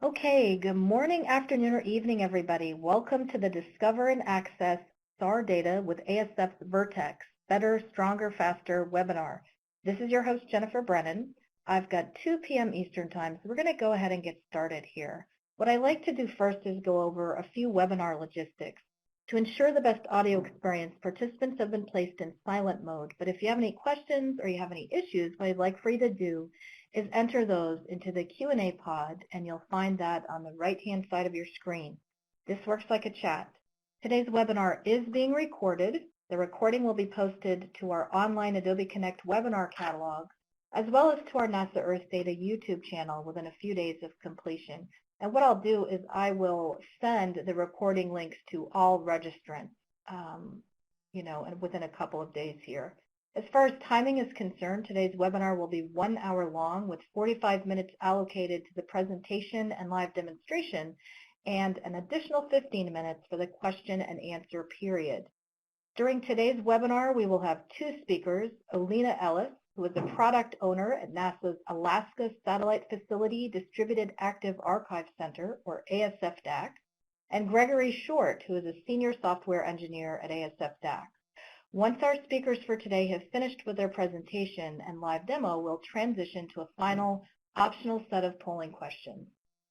Okay, good morning, afternoon, or evening, everybody. Welcome to the Discover and Access SAR Data with ASF Vertex, Better, Stronger, Faster webinar. This is your host, Jennifer Brennan. I've got 2 p.m. Eastern Time, so we're going to go ahead and get started here. What I like to do first is go over a few webinar logistics. To ensure the best audio experience, participants have been placed in silent mode, but if you have any questions or you have any issues, what I'd like for you to do is enter those into the Q&A pod, and you'll find that on the right-hand side of your screen. This works like a chat. Today's webinar is being recorded. The recording will be posted to our online Adobe Connect webinar catalog, as well as to our NASA Earth Data YouTube channel within a few days of completion. And what I'll do is I will send the recording links to all registrants, within a couple of days here. As far as timing is concerned, today's webinar will be 1 hour long with 45 minutes allocated to the presentation and live demonstration and an additional 15 minutes for the question and answer period. During today's webinar, we will have 2 speakers, Alina Ellis, who is a product owner at NASA's Alaska Satellite Facility Distributed Active Archive Center, or ASF DAAC, and Gregory Short, who is a senior software engineer at ASF DAAC. Once our speakers for today have finished with their presentation and live demo, we'll transition to a final optional set of polling questions.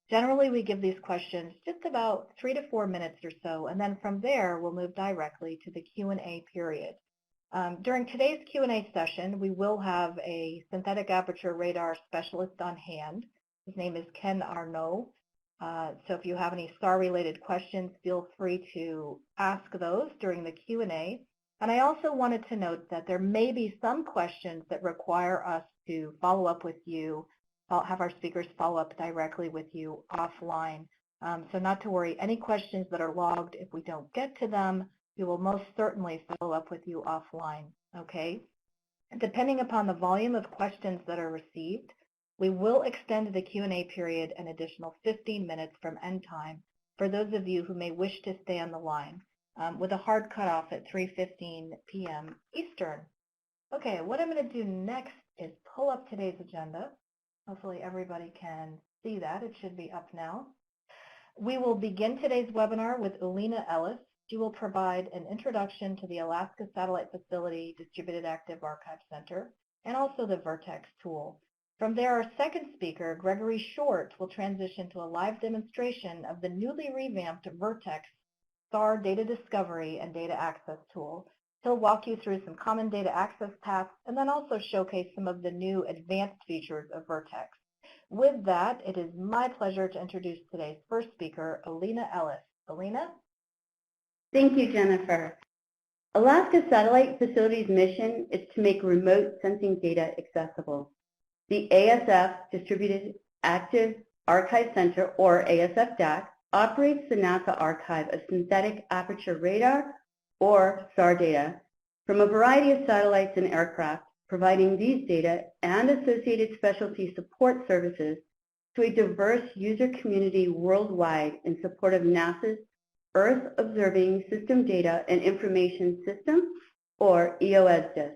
Generally, we give these questions just about 3 to 4 minutes or so, and then from there, we'll move directly to the Q&A period. During today's Q&A session, we will have a synthetic aperture radar specialist on hand. His name is Ken Arnaud. So if you have any SAR-related questions, feel free to ask those during the Q&A. And I also wanted to note that there may be some questions that require us to follow up with you. I'll have our speakers follow up directly with you offline. So not to worry, any questions that are logged, if we don't get to them, we will most certainly follow up with you offline, okay? And depending upon the volume of questions that are received, we will extend the Q&A period an additional 15 minutes from end time for those of you who may wish to stay on the line, with a hard cutoff at 3:15 p.m. Eastern. Okay, what I'm going to do next is pull up today's agenda. Hopefully everybody can see that. It should be up now. We will begin today's webinar with Alina Ellis. She will provide an introduction to the Alaska Satellite Facility Distributed Active Archive Center and also the Vertex tool. From there, our second speaker, Gregory Short, will transition to a live demonstration of the newly revamped Vertex SAR data discovery and data access tool. He'll walk you through some common data access paths and then also showcase some of the new advanced features of Vertex. With that, it is my pleasure to introduce today's first speaker, Alina Ellis. Alina? Thank you, Jennifer. Alaska Satellite Facility's mission is to make remote sensing data accessible. The ASF Distributed Active Archive Center, or ASF DAAC, operates the NASA archive of synthetic aperture radar, or SAR data, from a variety of satellites and aircraft, providing these data and associated specialty support services to a diverse user community worldwide in support of NASA's Earth Observing System Data and Information System, or EOSDIS.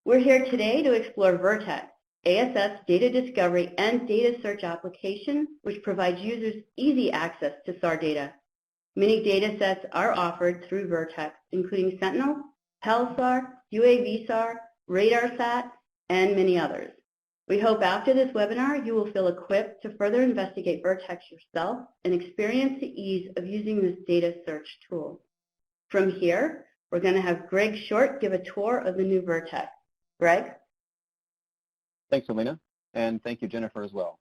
We're here today to explore Vertex, ASF's data discovery and data search application, which provides users easy access to SAR data. Many data sets are offered through Vertex, including Sentinel, PelSAR, UAV SAR, RadarSat, and many others. We hope after this webinar you will feel equipped to further investigate Vertex yourself and experience the ease of using this data search tool. From here, we're going to have Greg Short give a tour of the new Vertex. Greg? Thanks, Alina, and thank you, Jennifer, as well.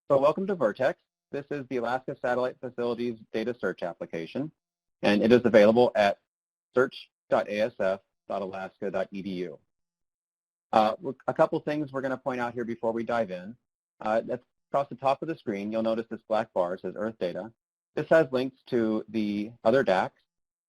So welcome to Vertex. This is the Alaska Satellite Facility's data search application, and it is available at search.asf.alaska.edu. A couple things we're going to point out here before we dive in. Across the top of the screen, you'll notice this black bar says Earth Data. This has links to the other DAACs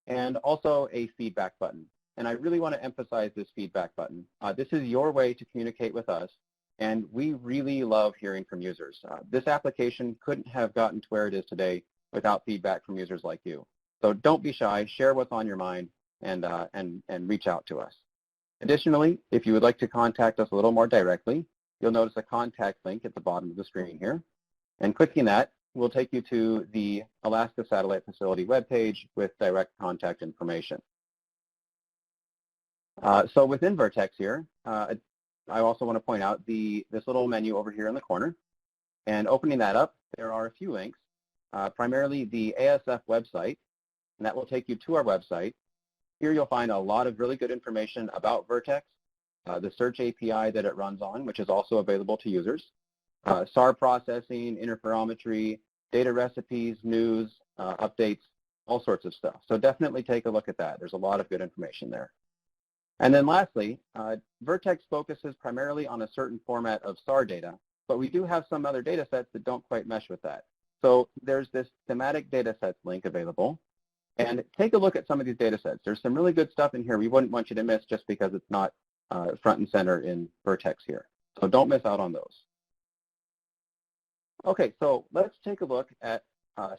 and also a feedback button. And I really want to emphasize this feedback button. This is your way to communicate with us, and we really love hearing from users. This application couldn't have gotten to where it is today without feedback from users like you. So don't be shy, share what's on your mind, and reach out to us. Additionally, if you would like to contact us a little more directly, you'll notice a contact link at the bottom of the screen here. And clicking that will take you to the Alaska Satellite Facility webpage with direct contact information. So within Vertex here, I also want to point out this little menu over here in the corner. And opening that up, there are a few links, primarily the ASF website, and that will take you to our website. Here you'll find a lot of really good information about Vertex, the search API that it runs on, which is also available to users, SAR processing, interferometry, data recipes, news, updates, all sorts of stuff. So definitely take a look at that. There's a lot of good information there. And then lastly, Vertex focuses primarily on a certain format of SAR data, but we do have some other data sets that don't quite mesh with that. So there's this thematic data sets link available. And take a look at some of these data sets. There's some really good stuff in here we wouldn't want you to miss just because it's not front and center in Vertex here. So don't miss out on those. Okay, so let's take a look at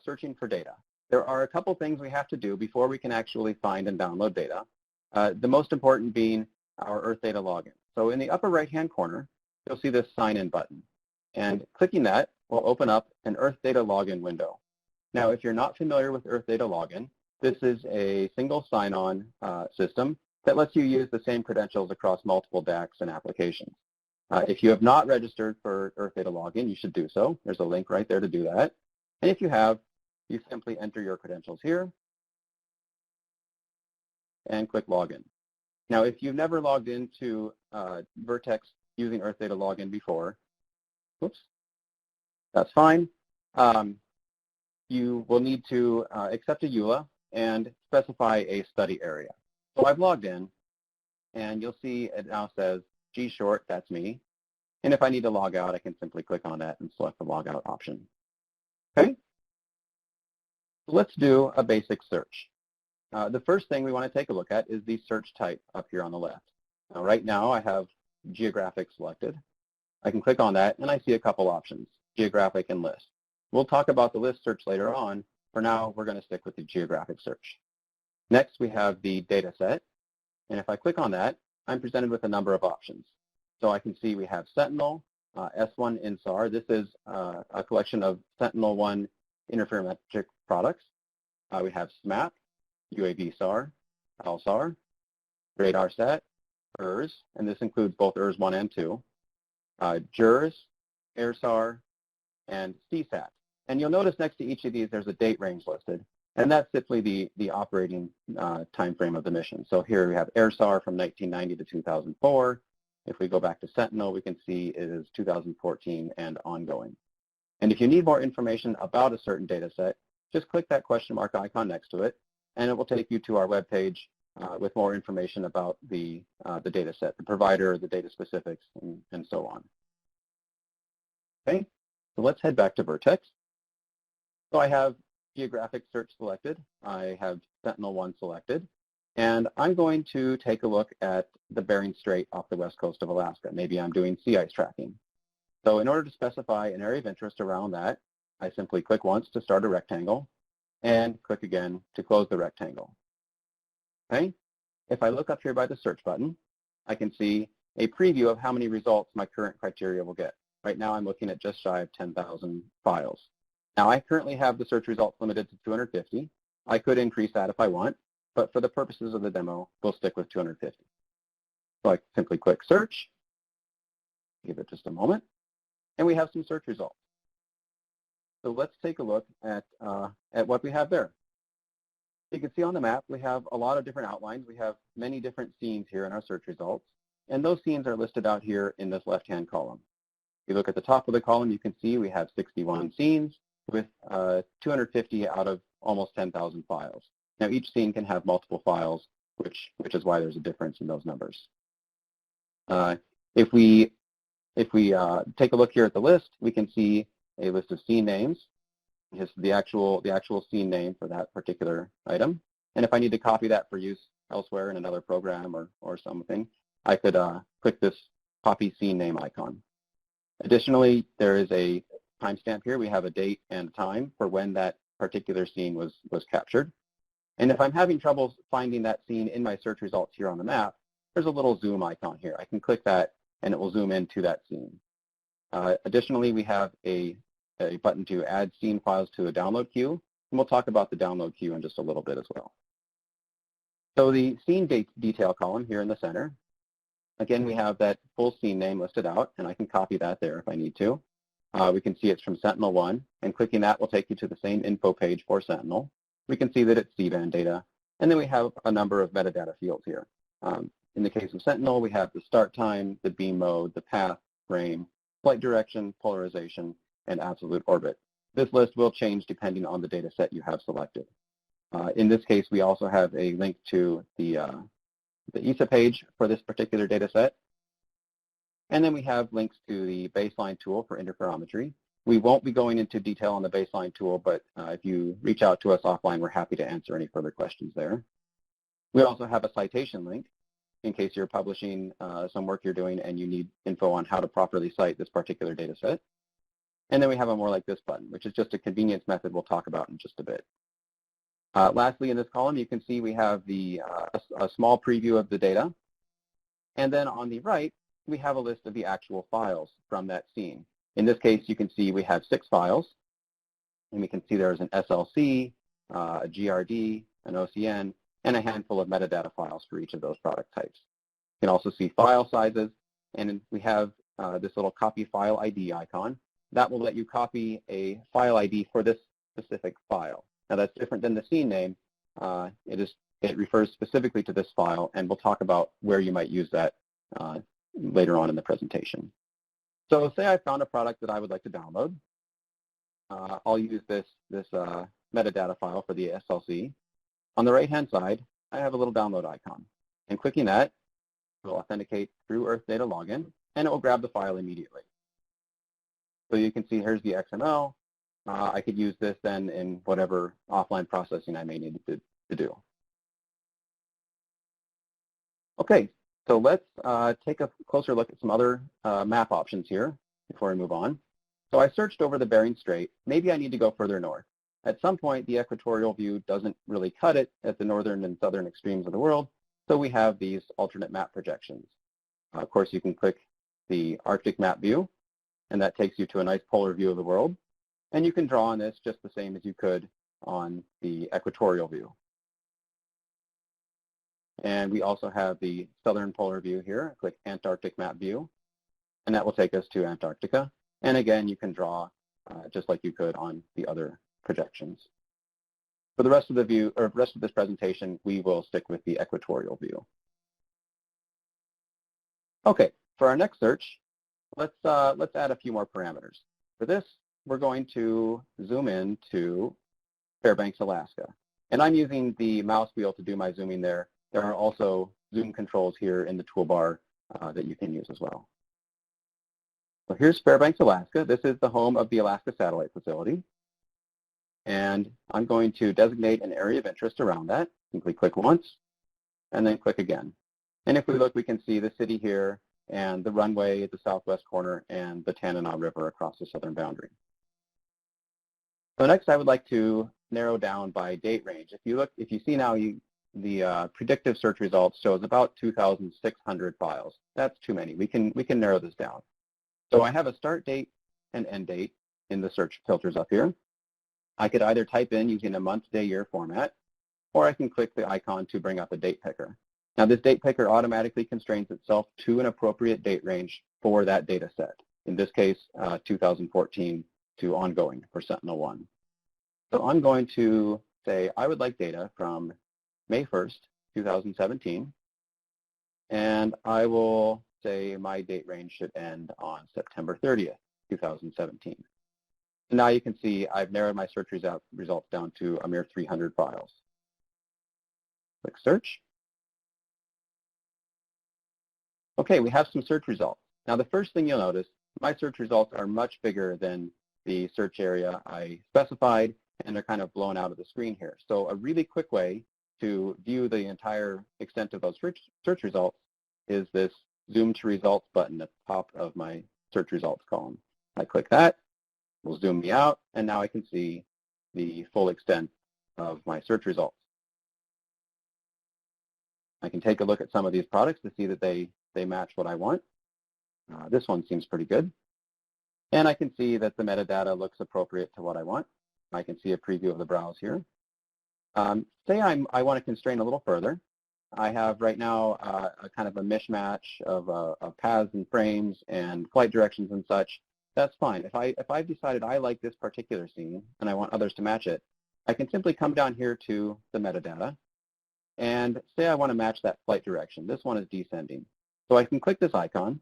searching for data. There are a couple things we have to do before we can actually find and download data. The most important being our Earth data login. So in the upper right-hand corner, you'll see this sign-in button. And clicking that will open up an Earth data login window. Now, if you're not familiar with Earth data login, this is a single sign-on system that lets you use the same credentials across multiple DAACs and applications. If you have not registered for Earth data login, you should do so. There's a link right there to do that. And if you have, you simply enter your credentials here and click login. Now, if you've never logged into Vertex using Earth data login before, oops, that's fine. You will need to accept a EULA and specify a study area. So I've logged in, and you'll see it now says G short, that's me. And if I need to log out, I can simply click on that and select the log out option. Okay? So let's do a basic search. The first thing we want to take a look at is the search type up here on the left. Now, right now, I have geographic selected. I can click on that, and I see a couple options, geographic and list. We'll talk about the list search later on. For now, we're going to stick with the geographic search. Next, we have the data set. And if I click on that, I'm presented with a number of options. So I can see we have Sentinel, S1 INSAR. This is a collection of Sentinel-1 interferometric products. We have SMAP, UAV SAR, LSAR, RadarSat, ERS, and this includes both ERS 1 and 2, JURS, AirSAR, and CSAT. And you'll notice next to each of these there's a date range listed, and that's simply the operating time frame of the mission. So here we have AirSAR from 1990 to 2004. If we go back to Sentinel, we can see it is 2014 and ongoing. And if you need more information about a certain data set, just click that question mark icon next to it, and it will take you to our webpage with more information about the data set, the provider, the data specifics, and so on. Okay, so let's head back to Vertex. So I have geographic search selected. I have Sentinel-1 selected. And I'm going to take a look at the Bering Strait off the west coast of Alaska. Maybe I'm doing sea ice tracking. So in order to specify an area of interest around that, I simply click once to start a rectangle and click again to close the rectangle. Okay? If I look up here by the search button, I can see a preview of how many results my current criteria will get. Right now I'm looking at just shy of 10,000 files. Now I currently have the search results limited to 250. I could increase that if I want, but for the purposes of the demo, we'll stick with 250. So I simply click search, give it just a moment, and we have some search results. So let's take a look at what we have there. You can see on the map we have a lot of different outlines. We have many different scenes here in our search results, and those scenes are listed out here in this left-hand column. If you look at the top of the column, you can see we have 61 scenes with 250 out of almost 10,000 files. Now each scene can have multiple files, which is why there's a difference in those numbers. If we take a look here at the list, we can see a list of scene names. Here's the actual scene name for that particular item. And if I need to copy that for use elsewhere in another program or something, I could click this copy scene name icon. Additionally, there is a timestamp here. We have a date and time for when that particular scene was captured. And if I'm having trouble finding that scene in my search results here on the map, there's a little zoom icon here. I can click that and it will zoom into that scene. Additionally, we have a a button to add scene files to a download queue, and we'll talk about the download queue in just a little bit as well. So the scene detail column here in the center, again, we have that full scene name listed out, and I can copy that there if I need to. We can see it's from Sentinel-1, and clicking that will take you to the same info page for Sentinel. We can see that it's C-band data, and then we have a number of metadata fields here. In the case of Sentinel, we have the start time, the beam mode, the path, frame, flight direction, polarization, and absolute orbit. This list will change depending on the data set you have selected. In this case, we also have a link to the ESA page for this particular data set. And then we have links to the baseline tool for interferometry. We won't be going into detail on the baseline tool, but if you reach out to us offline, we're happy to answer any further questions there. We also have a citation link in case you're publishing some work you're doing and you need info on how to properly cite this particular data set. And then we have a more like this button, which is just a convenience method we'll talk about in just a bit. Lastly, in this column, you can see we have a small preview of the data. And then on the right, we have a list of the actual files from that scene. In this case, you can see we have 6 files. And we can see there's an SLC, a GRD, an OCN, and a handful of metadata files for each of those product types. You can also see file sizes, and we have this little copy file ID icon. That will let you copy a file ID for this specific file. Now that's different than the scene name. It refers specifically to this file, and we'll talk about where you might use that later on in the presentation. So say I found a product that I would like to download. I'll use this metadata file for the SLC. On the right-hand side, I have a little download icon. And clicking that will authenticate through Earth Data Login, and it will grab the file immediately. So you can see here's the XML. I could use this then in whatever offline processing I may need to do. Okay, so let's take a closer look at some other map options here before we move on. So I searched over the Bering Strait. Maybe I need to go further north. At some point, the equatorial view doesn't really cut it at the northern and southern extremes of the world, so we have these alternate map projections. Of course, you can click the Arctic map view, and that takes you to a nice polar view of the world. And you can draw on this just the same as you could on the equatorial view. And we also have the southern polar view here. Click Antarctic map view, and that will take us to Antarctica. And again, you can draw just like you could on the other projections. For the rest of the view, or rest of this presentation, we will stick with the equatorial view. Okay, for our next search, let's add a few more parameters. For this, we're going to zoom in to Fairbanks, Alaska. And I'm using the mouse wheel to do my zooming there. There are also zoom controls here in the toolbar that you can use as well. So here's Fairbanks, Alaska. This is the home of the Alaska Satellite Facility. And I'm going to designate an area of interest around that. Simply click once, and then click again. And if we look, we can see the city here, and the runway at the southwest corner, and the Tanana River across the southern boundary. So next, I would like to narrow down by date range. If you see now, the predictive search results shows about 2,600 files. That's too many. We can narrow this down. So I have a start date and end date in the search filters up here. I could either type in using a month, day, year format, or I can click the icon to bring up a date picker. Now this date picker automatically constrains itself to an appropriate date range for that data set. In this case, 2014 to ongoing for Sentinel-1. So I'm going to say I would like data from May 1st, 2017, and I will say my date range should end on September 30th, 2017. And now you can see I've narrowed my search results down to a mere 300 files. Click search. Okay, we have some search results. Now the first thing you'll notice, my search results are much bigger than the search area I specified, and they're kind of blown out of the screen here. So a really quick way to view the entire extent of those search results is this Zoom to Results button at the top of my search results column. I click that, it will zoom me out, and now I can see the full extent of my search results. I can take a look at some of these products to see that they match what I want. This one seems pretty good. And I can see that the metadata looks appropriate to what I want. I can see a preview of the browse here. Say I want to constrain a little further. I have right now a kind of a mishmash of paths and frames and flight directions and such. That's fine. If I've decided I like this particular scene and I want others to match it, I can simply come down here to the metadata and say I want to match that flight direction. This one is descending. So I can click this icon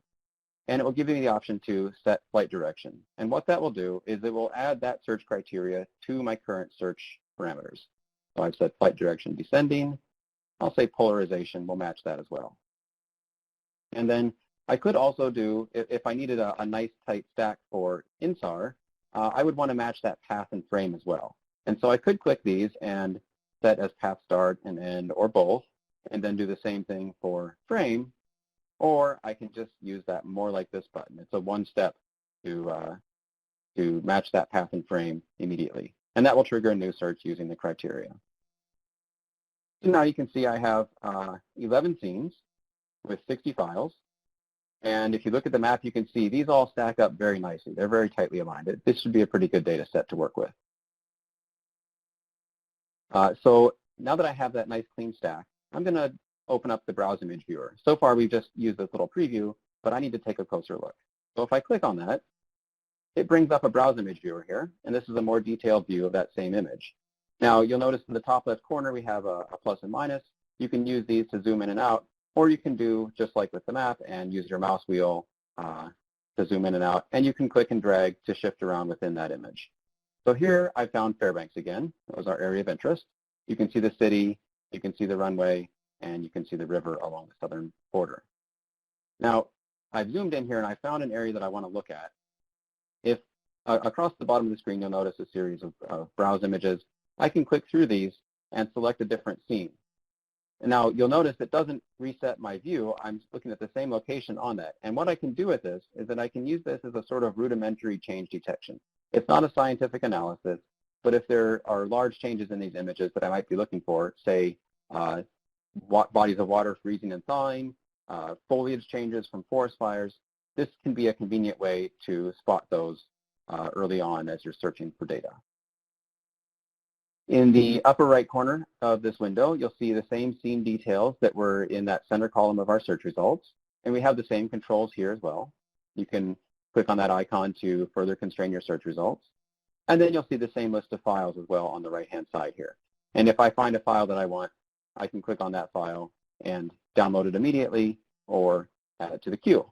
and it will give me the option to set flight direction. And what that will do is it will add that search criteria to my current search parameters. So I've set flight direction descending. I'll say polarization will match that as well. And then I could also do, if I needed a nice tight stack for SAR, I would want to match that path and frame as well. And so I could click these and set as path start and end or both, and then do the same thing for frame, or I can just use that more like this button. It's a one step to match that path and frame immediately. And that will trigger a new search using the criteria. So now you can see I have 11 scenes with 60 files. And if you look at the map, you can see these all stack up very nicely. They're very tightly aligned. This should be a pretty good data set to work with. So now that I have that nice clean stack, I'm going to open up the Browse Image Viewer. So far, we've just used this little preview, but I need to take a closer look. So if I click on that, it brings up a Browse Image Viewer here, and this is a more detailed view of that same image. Now, you'll notice in the top left corner, we have a plus and minus. You can use these to zoom in and out, or you can do just like with the map and use your mouse wheel to zoom in and out, and you can click and drag to shift around within that image. So here I found Fairbanks again. That was our area of interest. You can see the city, you can see the runway, and you can see the river along the southern border. Now, I've zoomed in here and I found an area that I want to look at. If across the bottom of the screen, you'll notice a series of browse images. I can click through these and select a different scene. And now you'll notice it doesn't reset my view. I'm looking at the same location on that. And what I can do with this is that I can use this as a sort of rudimentary change detection. It's not a scientific analysis, but if there are large changes in these images that I might be looking for, say bodies of water freezing and thawing, foliage changes from forest fires, this can be a convenient way to spot those early on as you're searching for data. In the upper right corner of this window, you'll see the same scene details that were in that center column of our search results, and we have the same controls here as well. You can click on that icon to further constrain your search results, and then you'll see the same list of files as well on the right-hand side here. And if I find a file that I want, I can click on that file and download it immediately or add it to the queue.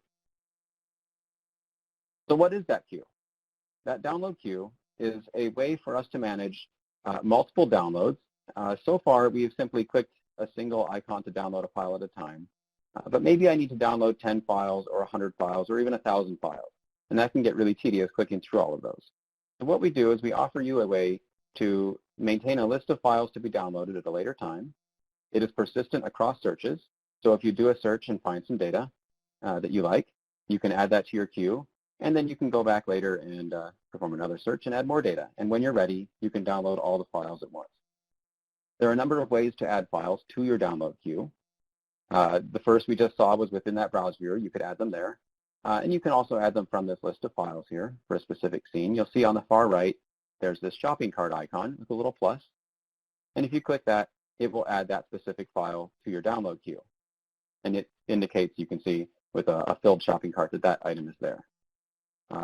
So what is that queue? That download queue is a way for us to manage multiple downloads. So far, we've simply clicked a single icon to download a file at a time. But maybe I need to download 10 files or 100 files or even 1,000 files. And that can get really tedious clicking through all of those. So what we do is we offer you a way to maintain a list of files to be downloaded at a later time. It is persistent across searches. So if you do a search and find some data that you like, you can add that to your queue. And then you can go back later and perform another search and add more data. And when you're ready, you can download all the files at once. There are a number of ways to add files to your download queue. The first we just saw was within that browse viewer. You could add them there. And you can also add them from this list of files here for a specific scene. You'll see on the far right, there's this shopping cart icon with a little plus. And if you click that, it will add that specific file to your download queue. And it indicates, you can see with a filled shopping cart, that that item is there.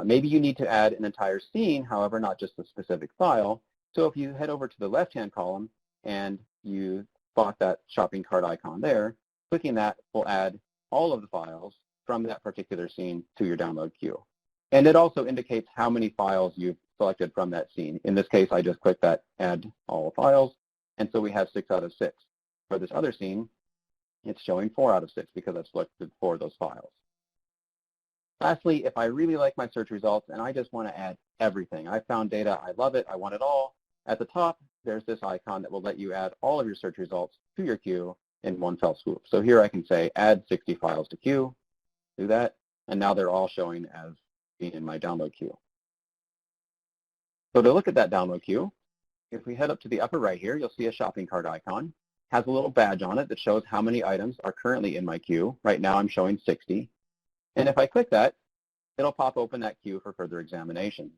Maybe you need to add an entire scene, however, not just a specific file. So if you head over to the left-hand column and you spot that shopping cart icon there, clicking that will add all of the files from that particular scene to your download queue. And it also indicates how many files you've selected from that scene. In this case, I just clicked that add all files, and so we have 6 out of 6. For this other scene, it's showing 4 out of 6 because I've selected 4 of those files. Lastly, if I really like my search results and I just want to add everything, I found data, I love it, I want it all, at the top, there's this icon that will let you add all of your search results to your queue in one fell swoop. So here I can say add 60 files to queue, do that, and now they're all showing as being in my download queue. So to look at that download queue, if we head up to the upper right here, you'll see a shopping cart icon. Has a little badge on it that shows how many items are currently in my queue. Right now I'm showing 60. And if I click that, it'll pop open that queue for further examination.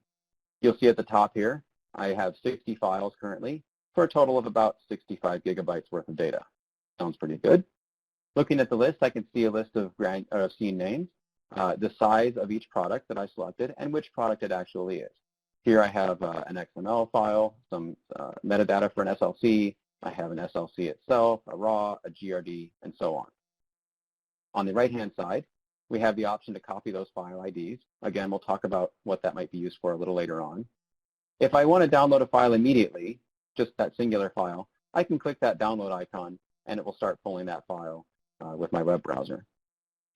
You'll see at the top here, I have 60 files currently for a total of about 65 gigabytes worth of data. Sounds pretty good. Looking at the list, I can see a list of scene names, the size of each product that I selected, and which product it actually is. Here I have an XML file, some metadata for an SLC. I have an SLC itself, a RAW, a GRD, and so on. On the right-hand side, we have the option to copy those file IDs. Again, we'll talk about what that might be used for a little later on. If I want to download a file immediately, just that singular file, I can click that download icon, and it will start pulling that file with my web browser.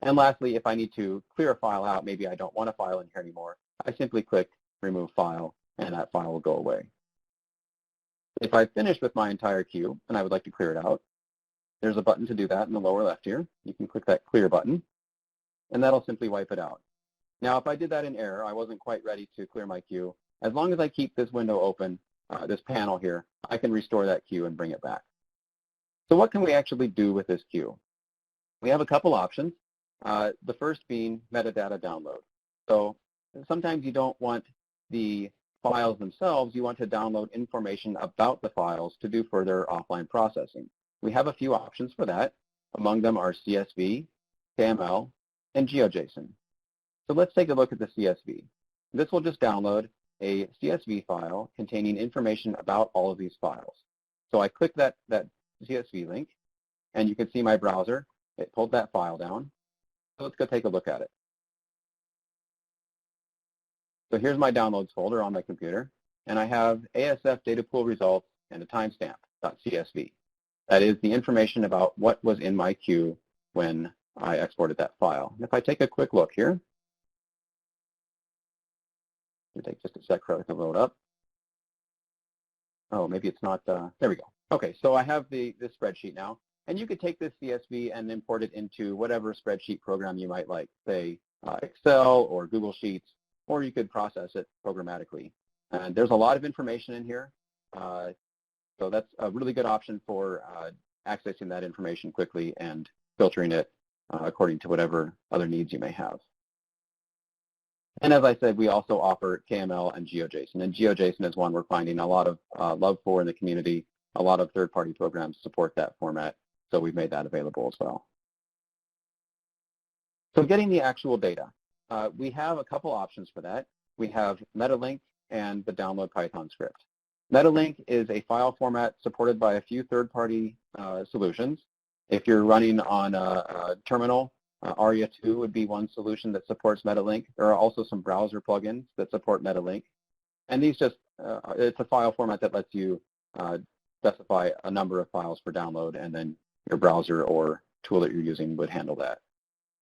And lastly, if I need to clear a file out, maybe I don't want a file in here anymore, I simply click remove file, and that file will go away. If I've finished with my entire queue and I would like to clear it out, there's a button to do that in the lower left here. You can click that clear button, and that'll simply wipe it out. Now, if I did that in error, I wasn't quite ready to clear my queue, as long as I keep this window open, this panel here, I can restore that queue and bring it back. So what can we actually do with this queue? We have a couple options, the first being metadata download. So sometimes you don't want the files themselves, you want to download information about the files to do further offline processing. We have a few options for that. Among them are CSV, KML, and Geo JSON. So let's take a look at the CSV. This will just download a CSV file containing information about all of these files. So I click that CSV link, and you can see my browser. It pulled that file down. So let's go take a look at it. So here's my downloads folder on my computer, and I have ASF data pool results and a timestamp.csv. That is the information about what was in my queue when I exported that file. And if I take a quick look here, it'll take just a sec for it to load up. Oh, maybe it's not, there we go. Okay, so I have this spreadsheet now, and you could take this CSV and import it into whatever spreadsheet program you might like, say Excel or Google Sheets, or you could process it programmatically. And there's a lot of information in here, so that's a really good option for accessing that information quickly and filtering it according to whatever other needs you may have. And as I said, we also offer KML and Geo JSON, and Geo JSON is one we're finding a lot of love for in the community. A lot of third-party programs support that format, so we've made that available as well. So getting the actual data, we have a couple options for that. We have Metalink and the download Python script. Metalink is a file format supported by a few third-party solutions. If you're running on a terminal, ARIA 2 would be one solution that supports Metalink. There are also some browser plugins that support Metalink. And these just, it's a file format that lets you specify a number of files for download, and then your browser or tool that you're using would handle that.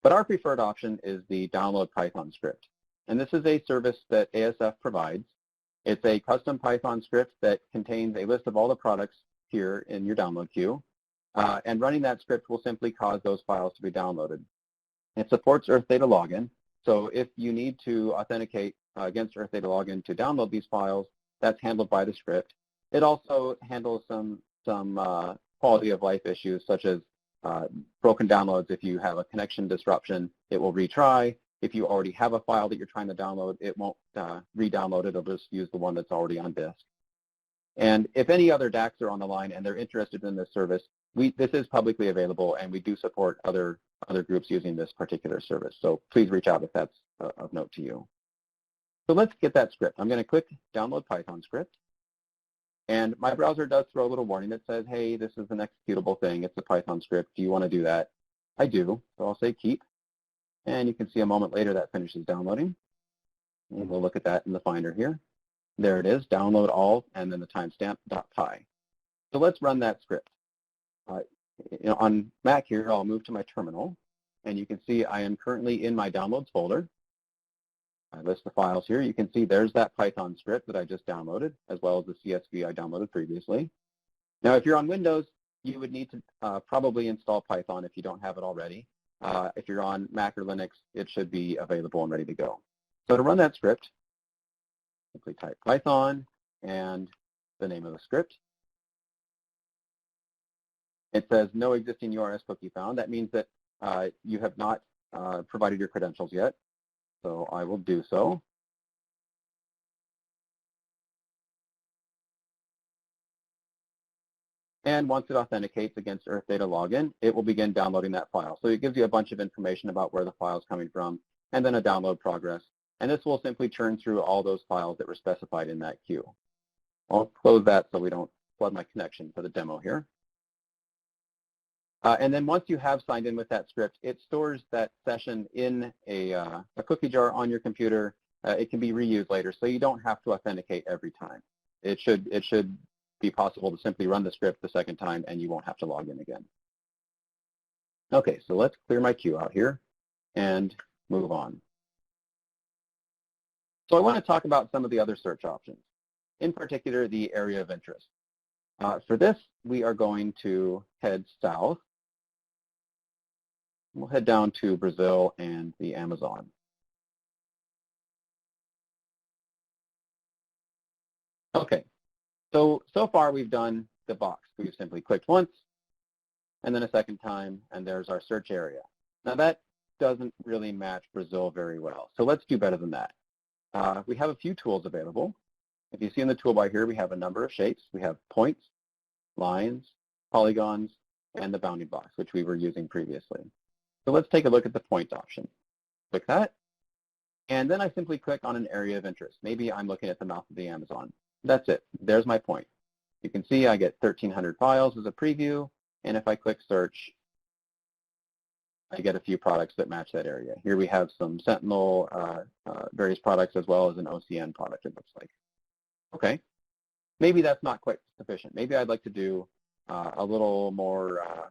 But our preferred option is the download Python script. And this is a service that ASF provides. It's a custom Python script that contains a list of all the products here in your download queue. And running that script will simply cause those files to be downloaded. It supports Earth Data Login. So if you need to authenticate against Earth Data Login to download these files, that's handled by the script. It also handles some quality of life issues, such as broken downloads. If you have a connection disruption, it will retry. If you already have a file that you're trying to download, it won't re-download it. It'll just use the one that's already on disk. And if any other DAACs are on the line and they're interested in this service, this is publicly available, and we do support other groups using this particular service. So please reach out if that's of note to you. So let's get that script. I'm going to click Download Python Script. And my browser does throw a little warning that says, hey, this is an executable thing. It's a Python script. Do you want to do that? I do. So I'll say keep. And you can see a moment later that finishes downloading. And we'll look at that in the Finder here. There it is, download all, and then the timestamp.py. So let's run that script. On Mac here, I'll move to my terminal. And you can see I am currently in my downloads folder. I list the files here. You can see there's that Python script that I just downloaded, as well as the CSV I downloaded previously. Now, if you're on Windows, you would need to probably install Python if you don't have it already. If you're on Mac or Linux, it should be available and ready to go. So to run that script, simply type Python and the name of the script. It says no existing URS cookie found. That means that you have not provided your credentials yet. So I will do so. And once it authenticates against Earth Data Login, it will begin downloading that file. So it gives you a bunch of information about where the file is coming from, and then a download progress. And this will simply churn through all those files that were specified in that queue. I'll close that so we don't flood my connection for the demo here. And then once you have signed in with that script, it stores that session in a cookie jar on your computer. It can be reused later, so you don't have to authenticate every time. It should be possible to simply run the script the second time and you won't have to log in again. Okay, so let's clear my queue out here and move on. So I want to talk about some of the other search options, in particular the area of interest. For this, we are going to head south. We'll head down to Brazil and the Amazon. Okay, so far we've done the box. We've simply clicked once, and then a second time, and there's our search area. Now that doesn't really match Brazil very well, so let's do better than that. We have a few tools available. If you see in the toolbar here, we have a number of shapes. We have points, lines, polygons, and the bounding box, which we were using previously. So let's take a look at the point option. Click that, and then I simply click on an area of interest. Maybe I'm looking at the mouth of the Amazon. That's it. There's my point. You can see I get 1,300 files as a preview, and if I click search, I get a few products that match that area. Here we have some Sentinel, various products, as well as an OCN product, it looks like. Okay, maybe that's not quite sufficient. Maybe I'd like to do a little more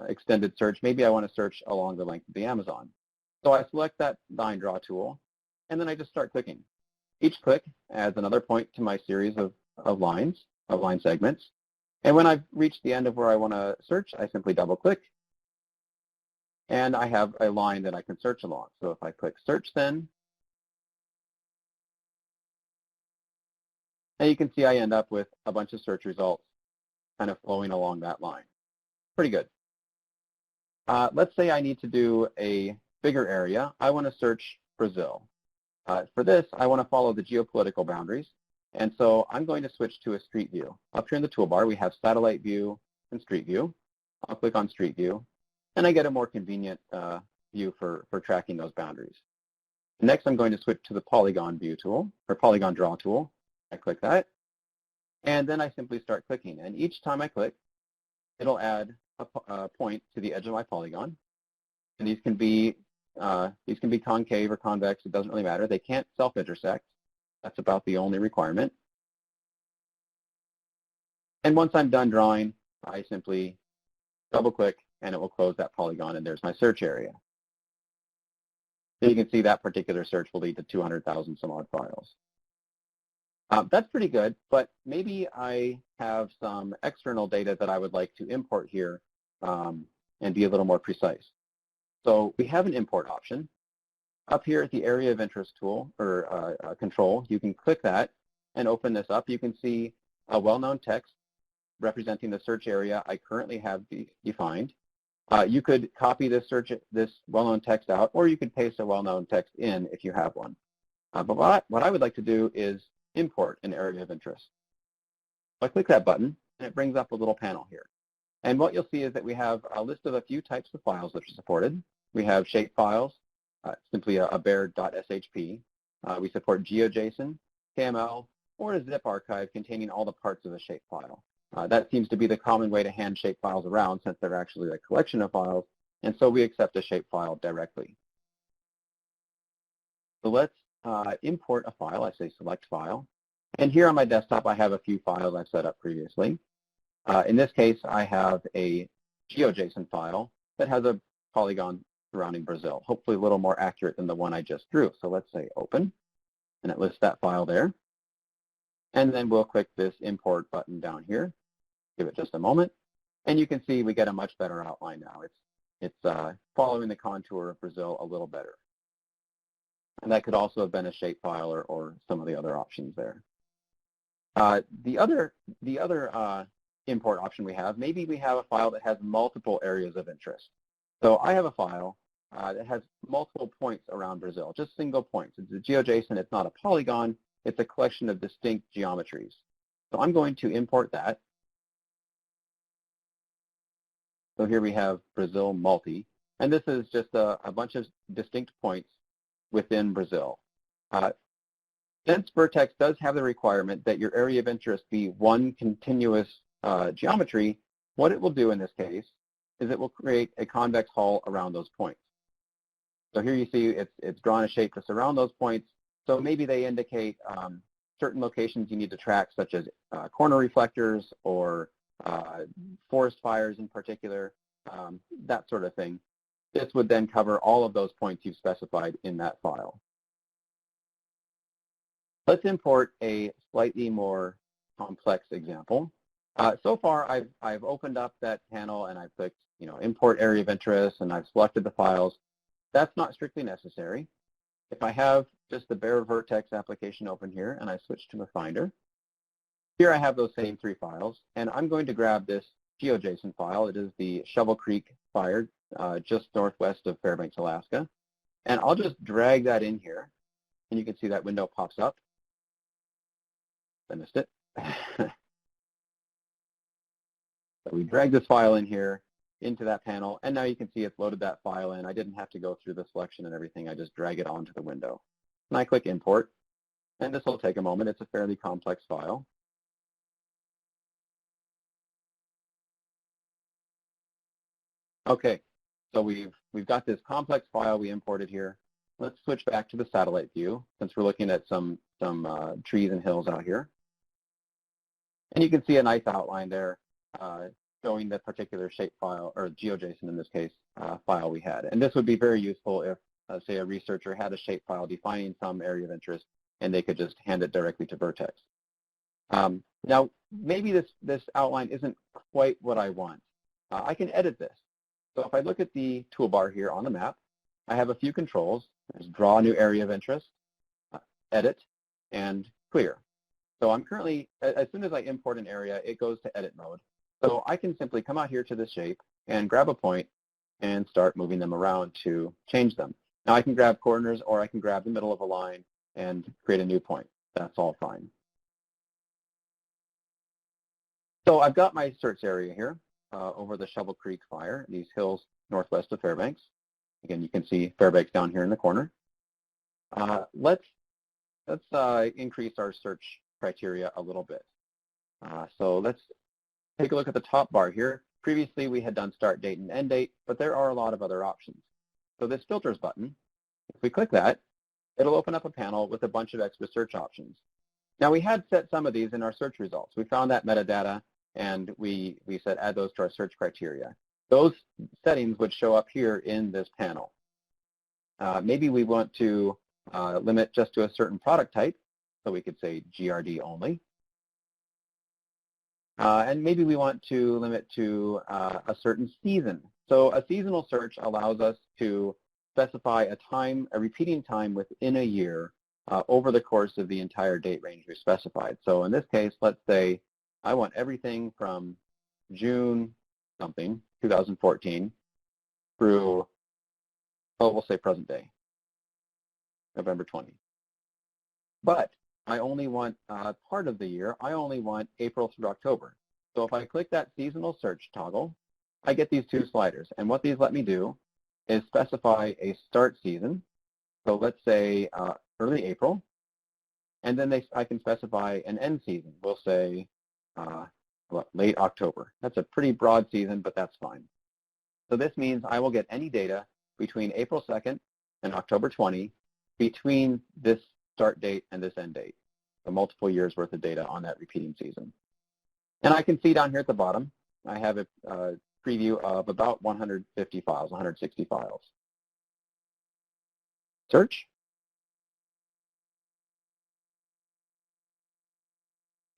extended search. Maybe I want to search along the length of the Amazon. So I select that line draw tool, and then I just start clicking. Each click adds another point to my series of line segments. And when I've reached the end of where I want to search, I simply double click, and I have a line that I can search along. So if I click search then, and you can see I end up with a bunch of search results kind of flowing along that line. Pretty good. Let's say I need to do a bigger area. I want to search Brazil. For this, I want to follow the geopolitical boundaries, and so I'm going to switch to a street view. Up here in the toolbar, we have satellite view and street view. I'll click on street view, and I get a more convenient view for tracking those boundaries. Next, I'm going to switch to the polygon view tool, or polygon draw tool. I click that, and then I simply start clicking. And each time I click, it'll add a point to the edge of my polygon. And these can be concave or convex. It doesn't really matter. They can't self-intersect. That's about the only requirement. And once I'm done drawing, I simply double-click, and it will close that polygon, and there's my search area. So you can see that particular search will lead to 200,000 some odd files. That's pretty good, but maybe I have some external data that I would like to import here and be a little more precise. So we have an import option. Up here at the area of interest tool, or control, you can click that and open this up. You can see a well-known text representing the search area I currently have defined. You could copy this well-known text out, or you could paste a well-known text in if you have one. But what I would like to do is import an area of interest. So I click that button, and it brings up a little panel here. And what you'll see is that we have a list of a few types of files that are supported. We have shape files, simply a bare.shp. We support Geo JSON, KML, or a zip archive containing all the parts of a shape file. That seems to be the common way to hand shape files around, since they're actually a collection of files, and so we accept a shape file directly. So let's import a file. I say select file. And here on my desktop, I have a few files I've set up previously. In this case, I have a Geo JSON file that has a polygon surrounding Brazil, hopefully a little more accurate than the one I just drew. So let's say open, and it lists that file there. And then we'll click this import button down here. Give it just a moment. And you can see we get a much better outline now. It's following the contour of Brazil a little better. And that could also have been a shape file or some of the other options there. The other import option we have, maybe we have a file that has multiple areas of interest. So I have a file that has multiple points around Brazil, just single points. It's a Geo JSON. It's not a polygon. It's a collection of distinct geometries. So I'm going to import that. So here we have Brazil multi, and this is just a bunch of distinct points within Brazil. Since Vertex does have the requirement that your area of interest be one continuous geometry, what it will do in this case is it will create a convex hull around those points. So here you see it's drawn a shape to surround those points. So maybe they indicate certain locations you need to track, such as corner reflectors or forest fires in particular, that sort of thing. This would then cover all of those points you've specified in that file. Let's import a slightly more complex example. So far, I've opened up that panel and I've clicked, import area of interest, and I've selected the files. That's not strictly necessary. If I have just the bare Vertex application open here and I switch to a Finder, here I have those same three files, and I'm going to grab this Geo JSON file. It is the Shovel Creek Fire just northwest of Fairbanks, Alaska. And I'll just drag that in here, and you can see that window pops up. I missed it. So we drag this file in here into that panel, and now you can see it's loaded that file in. I didn't have to go through the selection and everything. I just drag it onto the window. And I click import, and this will take a moment. It's a fairly complex file. Okay, so we've got this complex file we imported here. Let's switch back to the satellite view since we're looking at some trees and hills out here. And you can see a nice outline there showing the particular shape file, or GeoJSON in this case, file we had. And this would be very useful if, say, a researcher had a shape file defining some area of interest and they could just hand it directly to Vertex. Now, maybe this outline isn't quite what I want. I can edit this. So if I look at the toolbar here on the map, I have a few controls. There's draw new area of interest, edit, and clear. So I'm currently, as soon as I import an area, it goes to edit mode. So I can simply come out here to this shape and grab a point and start moving them around to change them. Now I can grab corners, or I can grab the middle of a line and create a new point. That's all fine. So I've got my search area here over the Shovel Creek Fire, these hills northwest of Fairbanks. Again, you can see Fairbanks down here in the corner. Let's increase our search criteria a little bit. So let's take a look at the top bar here. Previously, we had done start date and end date, but there are a lot of other options. So this filters button, if we click that, it'll open up a panel with a bunch of extra search options. Now, we had set some of these in our search results. We found that metadata, and we said add those to our search criteria. Those settings would show up here in this panel. Maybe we want to limit just to a certain product type, so we could say GRD only. And maybe we want to limit to a certain season. So a seasonal search allows us to specify a repeating time within a year over the course of the entire date range we specified. So in this case, let's say I want everything from June something, 2014, through, we'll say present day, November 20. But I only want part of the year. I only want April through October. So if I click that seasonal search toggle, I get these two sliders. And what these let me do is specify a start season. So let's say early April. And then I can specify an end season. We'll say late October. That's a pretty broad season, but that's fine. So this means I will get any data between April 2nd and October 20 between this start date and this end date. So multiple years worth of data on that repeating season. And I can see down here at the bottom, I have a preview of about 150 files, 160 files. Search.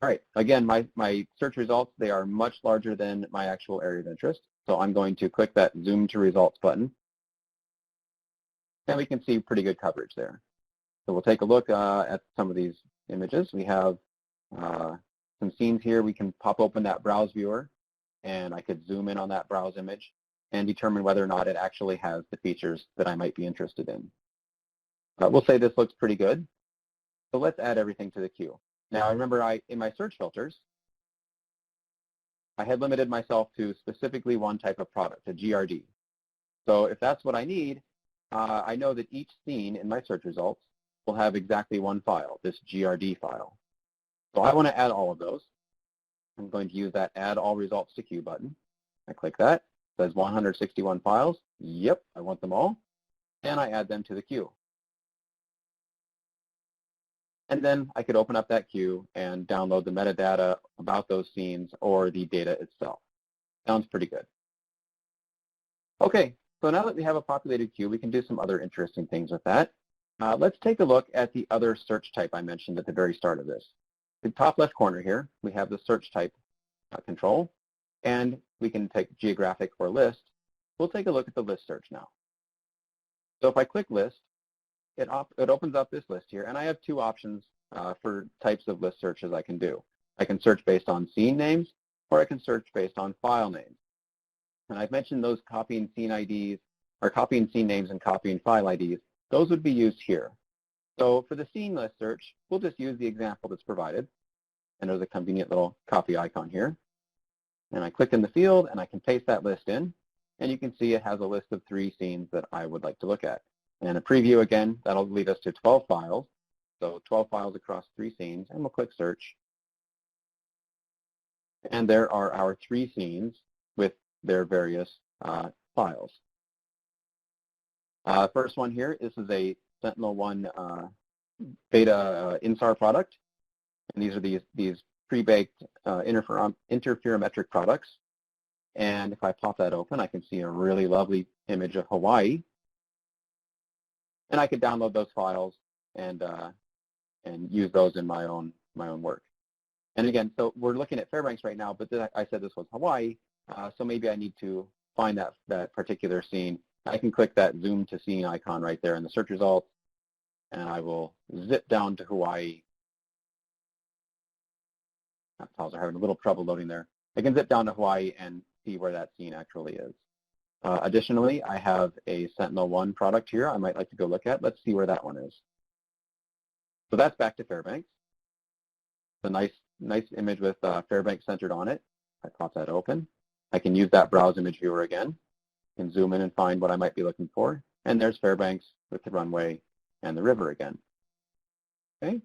All right, again, my search results, they are much larger than my actual area of interest. So I'm going to click that Zoom to Results button. And we can see pretty good coverage there. So we'll take a look at some of these images. We have some scenes here. We can pop open that browse viewer, and I could zoom in on that browse image. and determine whether or not it actually has the features that I might be interested in. We'll say this looks pretty good, so let's add everything to the queue. Now remember, in my search filters, I had limited myself to specifically one type of product, a GRD. So if that's what I need, I know that each scene in my search results will have exactly one file, this GRD file. So I want to add all of those. I'm going to use that Add All Results to Queue button. I click that. It says 161 files. Yep, I want them all. And I add them to the queue. And then I could open up that queue and download the metadata about those scenes or the data itself. Sounds pretty good. Okay, so now that we have a populated queue, we can do some other interesting things with that. Let's take a look at the other search type I mentioned at the very start of this. The top left corner here, we have the search type control, and we can take geographic or list. We'll take a look at the list search now. So if I click list, it opens up this list here, and I have two options for types of list searches I can do. I can search based on scene names, or I can search based on file names. And I've mentioned those copying scene IDs, or copying scene names and copying file IDs. Those would be used here. So for the scene list search, we'll just use the example that's provided. And there's a convenient little copy icon here. And I click in the field, and I can paste that list in. And you can see it has a list of 3 scenes that I would like to look at. And a preview again, that'll lead us to 12 files. So 12 files across 3 scenes, and we'll click search. And there are our 3 scenes with their various files. First one here, this is a Sentinel-1 beta INSAR product. And these are these pre-baked interferometric products. And if I pop that open, I can see a really lovely image of Hawaii. And I could download those files and use those in my own work. And again, so we're looking at Fairbanks right now, but I said this was Hawaii, so maybe I need to find that particular scene. I can click that zoom to scene icon right there in the search results, and I will zip down to Hawaii. Files are having a little trouble loading there. I can zip down to Hawaii and see where that scene actually is. Additionally, I have a Sentinel-1 product here I might like to go look at. Let's see where that one is. So that's back to Fairbanks. It's a nice image with Fairbanks centered on it. I pop that open. I can use that browse image viewer again. I can zoom in and find what I might be looking for. And there's Fairbanks with the runway and the river again. Okay.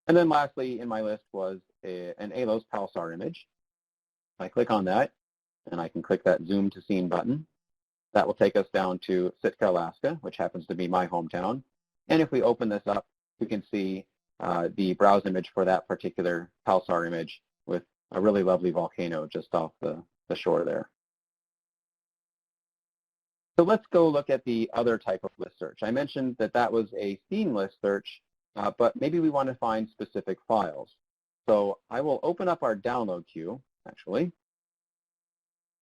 And then lastly in my list was an ALOS PAL-SAR image. I click on that, and I can click that zoom to scene button. That will take us down to Sitka, Alaska, which happens to be my hometown. And if we open this up, we can see the browse image for that particular PAL-SAR image with a really lovely volcano just off the shore there. So let's go look at the other type of list search. I mentioned that was a scene list search, but maybe we want to find specific files. So I will open up our download queue, actually,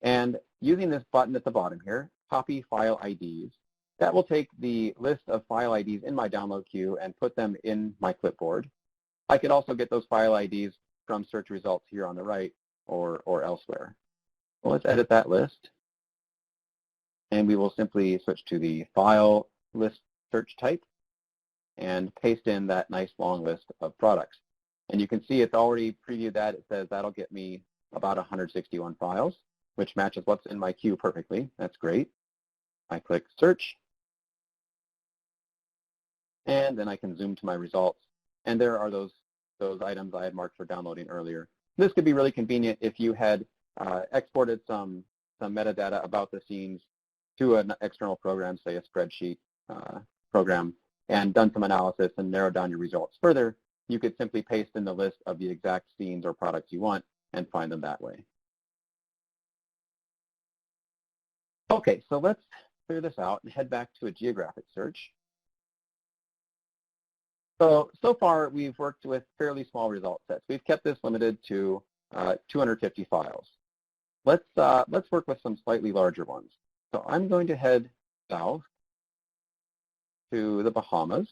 and using this button at the bottom here, copy file IDs, that will take the list of file IDs in my download queue and put them in my clipboard. I could also get those file IDs from search results here on the right or elsewhere. Well, let's edit that list. And we will simply switch to the file list search type and paste in that nice long list of products. And you can see it's already previewed that. It says that'll get me about 161 files, which matches what's in my queue perfectly. That's great. I click search. And then I can zoom to my results. And there are those items I had marked for downloading earlier. This could be really convenient if you had exported some metadata about the scenes to an external program, say a spreadsheet program, and done some analysis and narrowed down your results further. You could simply paste in the list of the exact scenes or products you want and find them that way. Okay, so let's clear this out and head back to a geographic search. So far we've worked with fairly small result sets. We've kept this limited to 250 files. Let's work with some slightly larger ones. So I'm going to head south to the Bahamas,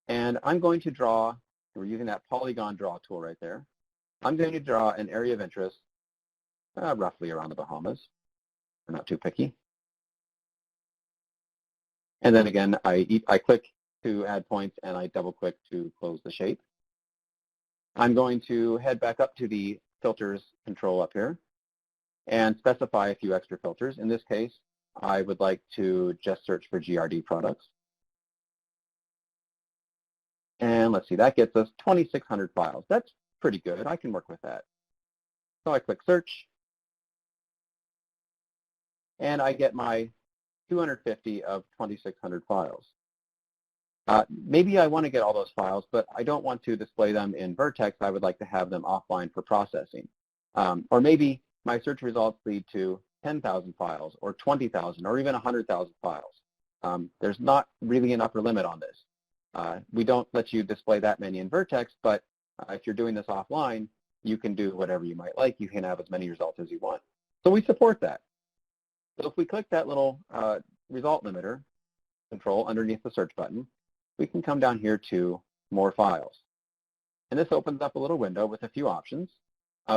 and I'm going to draw, we're using that polygon draw tool right there. I'm going to draw an area of interest roughly around the Bahamas. We're not too picky. And then again, I click to add points and I double click to close the shape. I'm going to head back up to the filters control up here and specify a few extra filters. In this case, I would like to just search for GRD products. And let's see, that gets us 2,600 files. That's pretty good. I can work with that. So I click search, and I get my 250 of 2,600 files. Maybe I want to get all those files, but I don't want to display them in Vertex. I would like to have them offline for processing. Or maybe my search results lead to 10,000 files, or 20,000, or even 100,000 files. There's not really an upper limit on this. We don't let you display that many in Vertex, but if you're doing this offline, you can do whatever you might like. You can have as many results as you want. So we support that. So if we click that little result limiter control underneath the search button, we can come down here to more files. And this opens up a little window with a few options.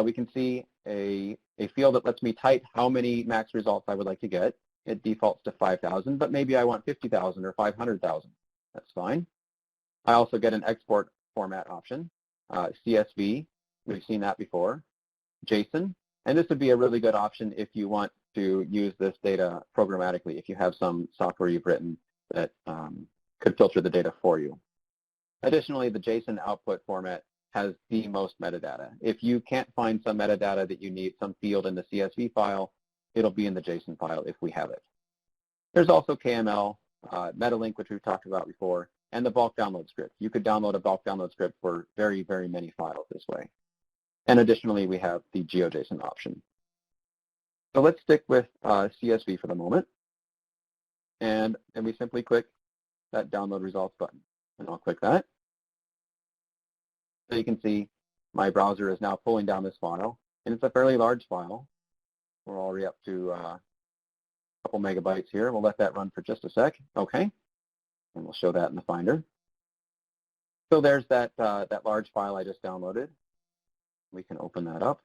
We can see a field that lets me type how many max results I would like to get. It defaults to 5,000, but maybe I want 50,000 or 500,000. That's fine. I also get an export format option, CSV, we've seen that before, JSON, and this would be a really good option if you want to use this data programmatically, if you have some software you've written that could filter the data for you. Additionally, the JSON output format has the most metadata. If you can't find some metadata that you need, some field in the CSV file, it'll be in the JSON file if we have it. There's also KML, MetaLink, which we've talked about before, and the bulk download script. You could download a bulk download script for very, very many files this way. And additionally, we have the Geo JSON option. So let's stick with CSV for the moment. And then we simply click that download results button. And I'll click that. So you can see my browser is now pulling down this file. And it's a fairly large file. We're already up to a couple megabytes here. We'll let that run for just a sec. Okay. And we'll show that in the Finder. So there's that large file I just downloaded. We can open that up.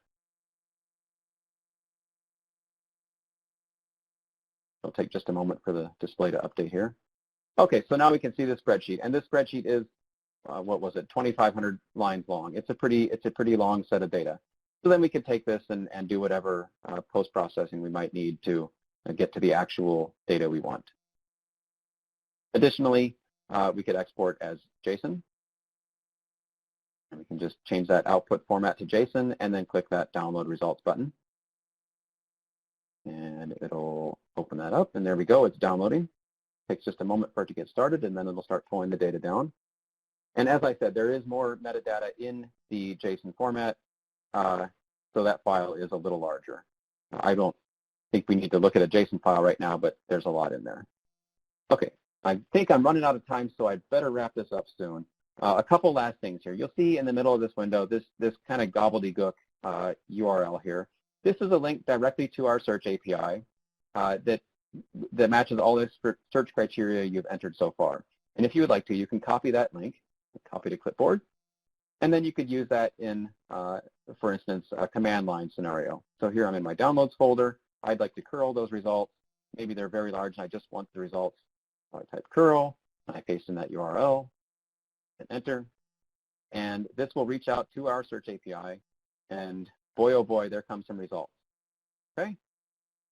It'll take just a moment for the display to update here. Okay, so now we can see the spreadsheet, and this spreadsheet is, what was it, 2,500 lines long. It's a pretty long set of data. So then we could take this and do whatever post-processing we might need to get to the actual data we want. Additionally, we could export as JSON. And we can just change that output format to JSON and then click that download results button. And it'll open that up, and there we go, it's downloading. Takes just a moment for it to get started, and then it'll start pulling the data down. And as I said, there is more metadata in the JSON format, so that file is a little larger. I don't think we need to look at a JSON file right now, but there's a lot in there. Okay, I think I'm running out of time, so I'd better wrap this up soon. A couple last things here. You'll see in the middle of this window this kind of gobbledygook URL here. This is a link directly to our search API that matches all the search criteria you've entered so far. And if you would like to, you can copy that link, copy to clipboard, and then you could use that in, for instance, a command line scenario. So here I'm in my downloads folder. I'd like to curl those results. Maybe they're very large and I just want the results. So I type curl, and I paste in that URL, and enter. And this will reach out to our search API, and boy, oh boy, there comes some results. Okay?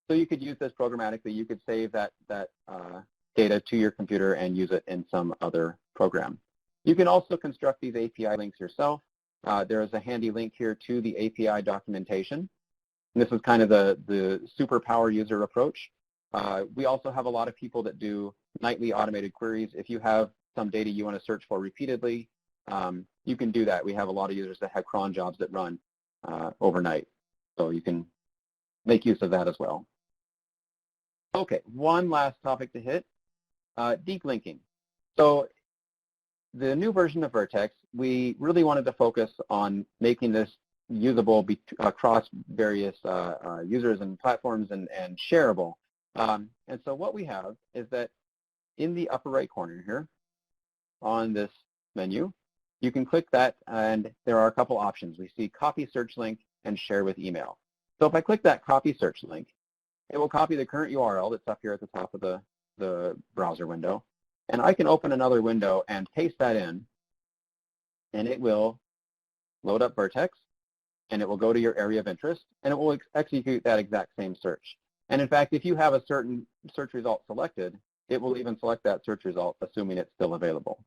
So you could use this programmatically. You could save that data to your computer and use it in some other program. You can also construct these API links yourself. There is a handy link here to the API documentation. And this is kind of the superpower user approach. We also have a lot of people that do nightly automated queries. If you have some data you want to search for repeatedly, you can do that. We have a lot of users that have cron jobs that run overnight. So you can make use of that as well. Okay, one last topic to hit, deeplinking. So the new version of Vertex, we really wanted to focus on making this usable across various users and platforms and shareable. And so what we have is that in the upper right corner here on this menu, you can click that and there are a couple options. We see copy search link and share with email. So if I click that copy search link, it will copy the current URL that's up here at the top of the browser window. And I can open another window and paste that in, and it will load up Vertex, and it will go to your area of interest, and it will execute that exact same search. And in fact, if you have a certain search result selected, it will even select that search result, assuming it's still available.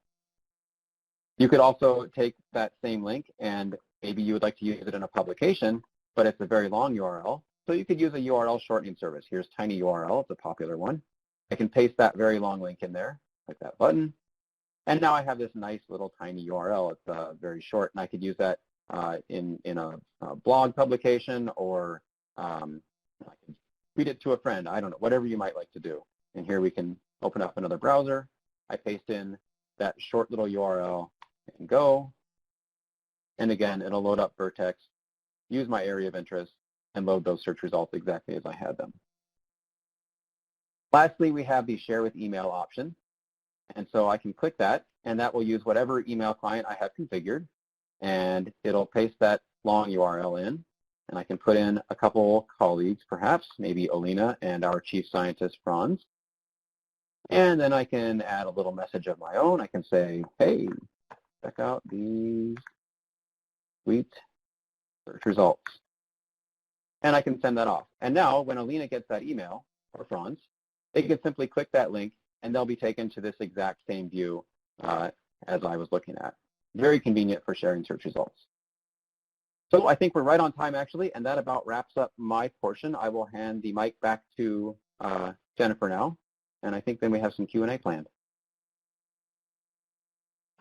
You could also take that same link, and maybe you would like to use it in a publication, but it's a very long URL. So you could use a URL shortening service. Here's tinyURL, it's a popular one. I can paste that very long link in there, click that button, and now I have this nice little tiny URL. It's very short, and I could use that in a blog publication, or I can tweet it to a friend. I don't know, whatever you might like to do. And here we can open up another browser. I paste in that short little URL and go. And again, it'll load up Vertex, use my area of interest, and load those search results exactly as I had them. Lastly, we have the share with email option. And so I can click that, and that will use whatever email client I have configured, and it'll paste that long URL in, and I can put in a couple colleagues, perhaps, maybe Alina and our chief scientist, Franz. And then I can add a little message of my own. I can say, hey, check out these sweet search results. And I can send that off. And now when Alina gets that email, or Franz, they can simply click that link, and they'll be taken to this exact same view as I was looking at. Very convenient for sharing search results. So I think we're right on time, actually, and that about wraps up my portion. I will hand the mic back to Jennifer now, and I think then we have some Q&A planned.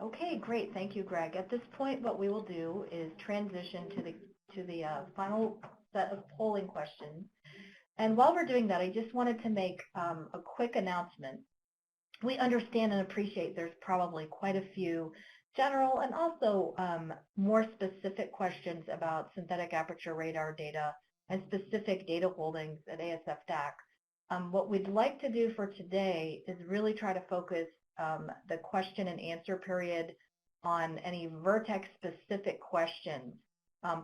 Okay, great. Thank you, Greg. At this point, what we will do is transition to the final set of polling questions. And while we're doing that, I just wanted to make a quick announcement. We understand and appreciate there's probably quite a few general and also more specific questions about synthetic aperture radar data and specific data holdings at ASF DAAC. What we'd like to do for today is really try to focus the question and answer period on any Vertex specific questions.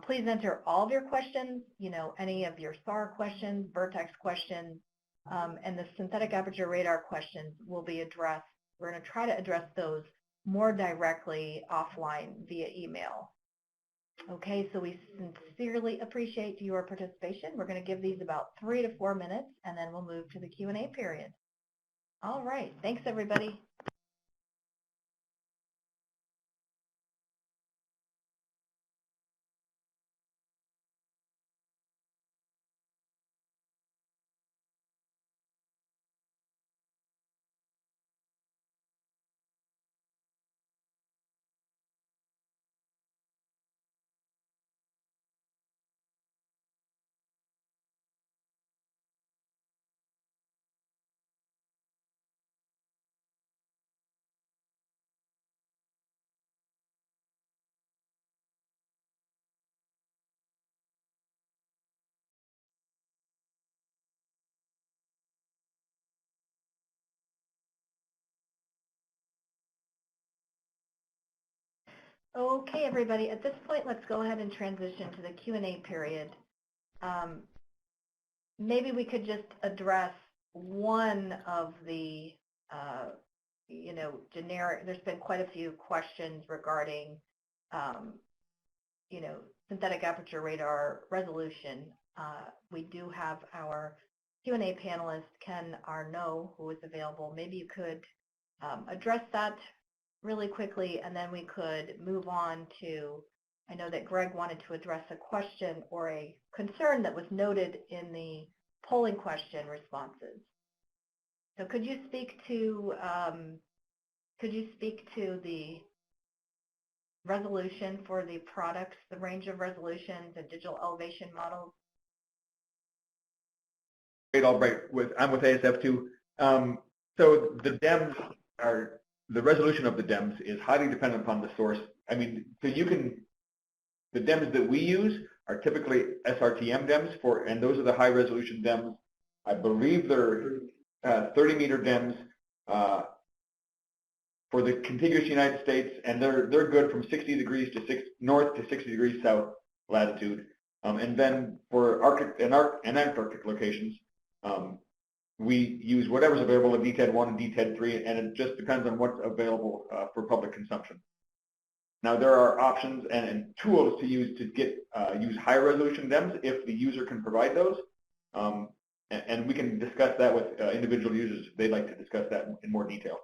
Please enter all of your questions, any of your SAR questions, Vertex questions, and the synthetic aperture radar questions will be addressed. We're going to try to address those more directly offline via email. Okay, so we sincerely appreciate your participation. We're going to give these about 3 to 4 minutes, and then we'll move to the Q&A period. All right, thanks everybody. Okay, everybody, at this point, let's go ahead and transition to the Q&A period. Maybe we could just address one of the, generic, there's been quite a few questions regarding, synthetic aperture radar resolution. We do have our Q&A panelist, Ken Arnaud, who is available. Maybe you could address that really quickly, and then we could move on to, I know that Greg wanted to address a question or a concern that was noted in the polling question responses. So could you speak to the resolution for the products, the range of resolutions and digital elevation models? Great, Albright. I'm with ASF too. So the DEMS are, the resolution of the DEMS is highly dependent upon the source. I mean, so you can, the DEMS that we use are typically SRTM DEMS and those are the high resolution DEMS. I believe they're 30-meter DEMS for the contiguous United States, and they're good from 60 degrees to north to 60 degrees south latitude. And then for Arctic and Antarctic locations, We use whatever's available in DTED 1 and DTED 3, and it just depends on what's available for public consumption. Now there are options and tools to use to get use higher resolution DEMS if the user can provide those, and we can discuss that with individual users if they'd like to discuss that in more detail.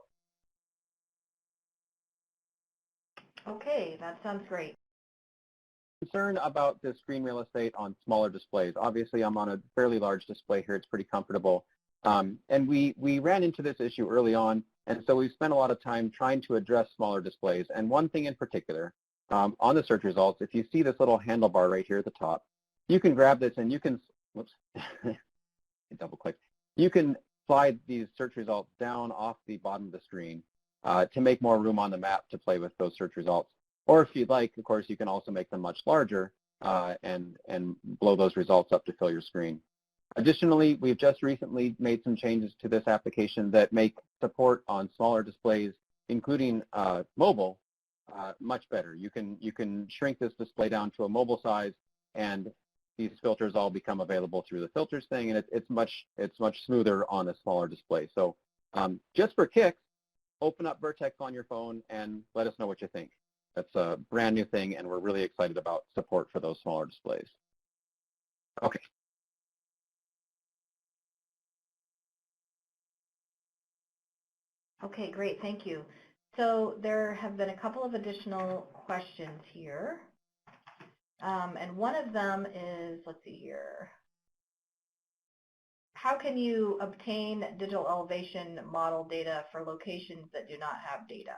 Okay, that sounds great. Concern about the screen real estate on smaller displays. Obviously, I'm on a fairly large display here. It's pretty comfortable. And we ran into this issue early on, and so we've spent a lot of time trying to address smaller displays. And one thing in particular, on the search results, if you see this little handlebar right here at the top, you can grab this and you can, whoops, double click. You can slide these search results down off the bottom of the screen to make more room on the map to play with those search results. Or if you'd like, of course, you can also make them much larger and blow those results up to fill your screen. Additionally, we've just recently made some changes to this application that make support on smaller displays, including mobile, much better. You can shrink this display down to a mobile size, and these filters all become available through the filters thing, and it's much smoother on a smaller display. So just for kicks, open up Vertex on your phone and let us know what you think. That's a brand new thing, and we're really excited about support for those smaller displays. Okay. Okay, great, thank you. So there have been a couple of additional questions here. And one of them is, let's see here. How can you obtain digital elevation model data for locations that do not have data?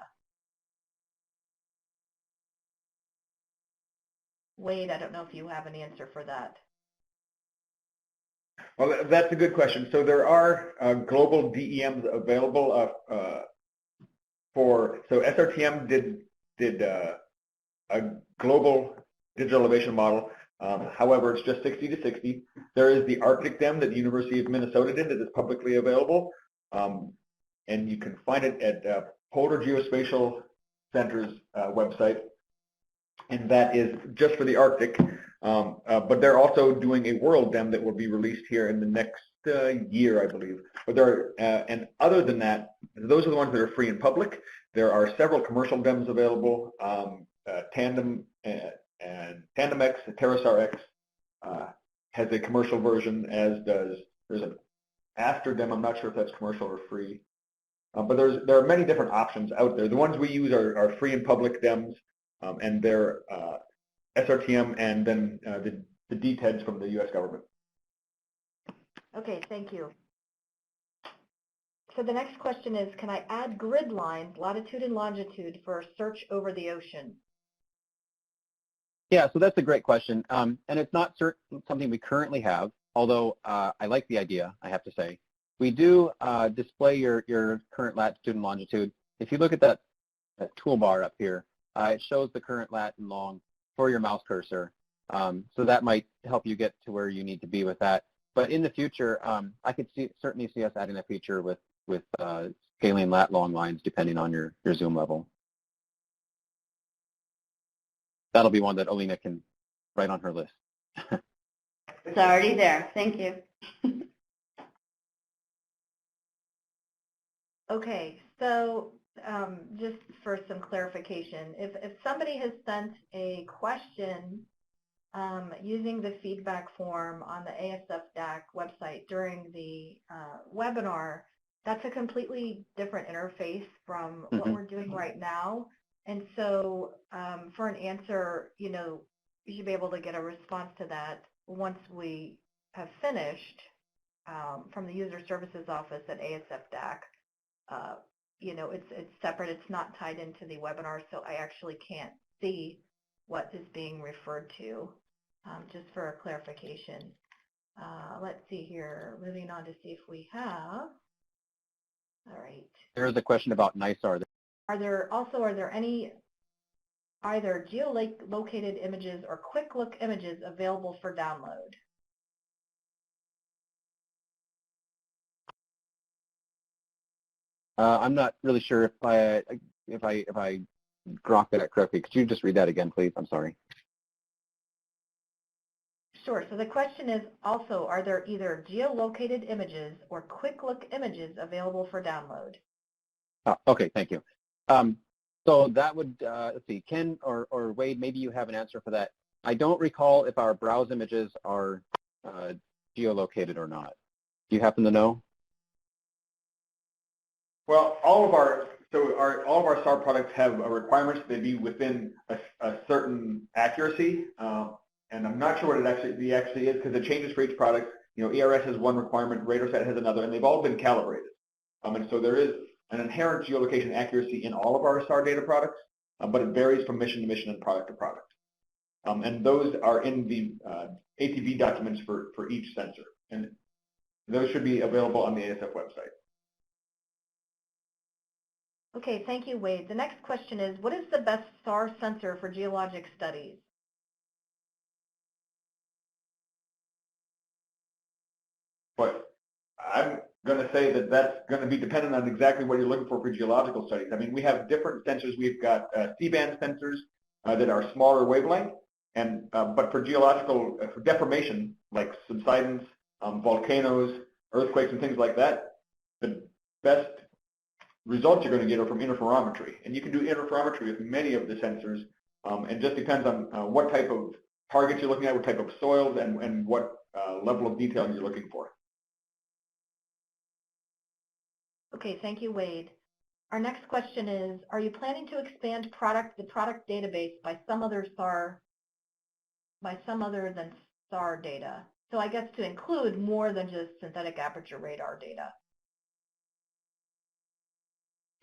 Wade, I don't know if you have an answer for that. Well, that's a good question. So there are global DEMs available so SRTM did a global digital elevation model. However, it's just 60 to 60. There is the Arctic DEM that the University of Minnesota did that is publicly available. And you can find it at Polar Geospatial Center's website. And that is just for the Arctic. But they're also doing a world DEM that will be released here in the next year, I believe. But there are, and other than that, those are the ones that are free and public. There are several commercial DEMs available. Tandem and TandemX, TerraSAR X has a commercial version, as does, there's an Aster DEM. I'm not sure if that's commercial or free. But there are many different options out there. The ones we use are free and public DEMs, and they're SRTM and then the DTEDs from the U.S. government. Okay, thank you. So the next question is, can I add grid lines, latitude and longitude, for a search over the ocean? Yeah, so that's a great question. And it's not something we currently have, although I like the idea, I have to say. We do display your current latitude and longitude. If you look at that toolbar up here, it shows the current lat and long for your mouse cursor. So that might help you get to where you need to be with that. But in the future, I could certainly see us adding a feature with scaling lat long lines depending on your zoom level. That'll be one that Alina can write on her list. It's already there. Thank you. Okay, so just for some clarification, if somebody has sent a question using the feedback form on the ASF DAAC website during the webinar, that's a completely different interface from what we're doing right now. And so for an answer, you should be able to get a response to that once we have finished from the User Services Office at ASF DAAC. It's separate. It's not tied into the webinar, so I actually can't see what is being referred to, just for a clarification. Let's see here. Moving on to see if we have. All right. There's a question about NISAR. Are there any either geolocated images or quick look images available for download? I'm not really sure if I grokked that correctly. Could you just read that again, please? I'm sorry. Sure. So the question is also, are there either geolocated images or quick look images available for download? Okay, thank you. So that would, let's see, Ken or Wade, maybe you have an answer for that. I don't recall if our browse images are geolocated or not. Do you happen to know? Well, all of our SAR products have requirements to be within a certain accuracy, and I'm not sure what it actually is because it changes for each product. You know, ERS has one requirement, RadarSat has another, and they've all been calibrated. And so there is an inherent geolocation accuracy in all of our SAR data products, but it varies from mission to mission and product to product. And those are in the ATV documents for each sensor, and those should be available on the ASF website. Okay, thank you, Wade. The next question is, what is the best SAR sensor for geologic studies? But I'm going to say that that's going to be dependent on exactly what you're looking for geological studies. I mean, we have different sensors. We've got C-band sensors that are smaller wavelength, and but for geological, for deformation, like subsidence, volcanoes, earthquakes, and things like that, the best results you're going to get are from interferometry. And you can do interferometry with many of the sensors. It just depends on what type of targets you're looking at, what type of soils, and what level of detail you're looking for. Okay, thank you, Wade. Our next question is, are you planning to expand the product database by some other than SAR data? So I guess to include more than just synthetic aperture radar data.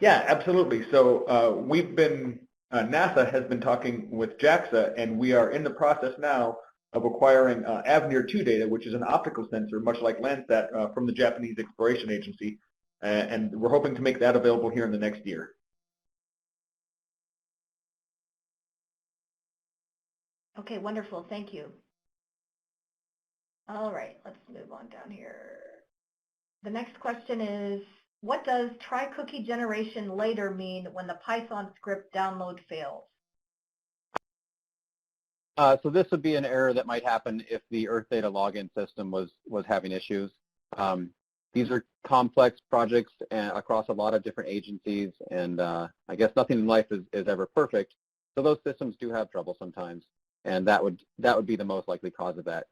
Yeah, absolutely. So we've been, NASA has been talking with JAXA, and we are in the process now of acquiring Avenir 2 data, which is an optical sensor, much like Landsat, from the Japanese Exploration Agency. And we're hoping to make that available here in the next year. Okay, wonderful. Thank you. All right, let's move on down here. The next question is, what does try cookie generation later mean when the Python script download fails? So this would be an error that might happen if the Earth data login system was having issues. These are complex projects across a lot of different agencies, and I guess nothing in life is ever perfect. So those systems do have trouble sometimes, and that would be the most likely cause of that.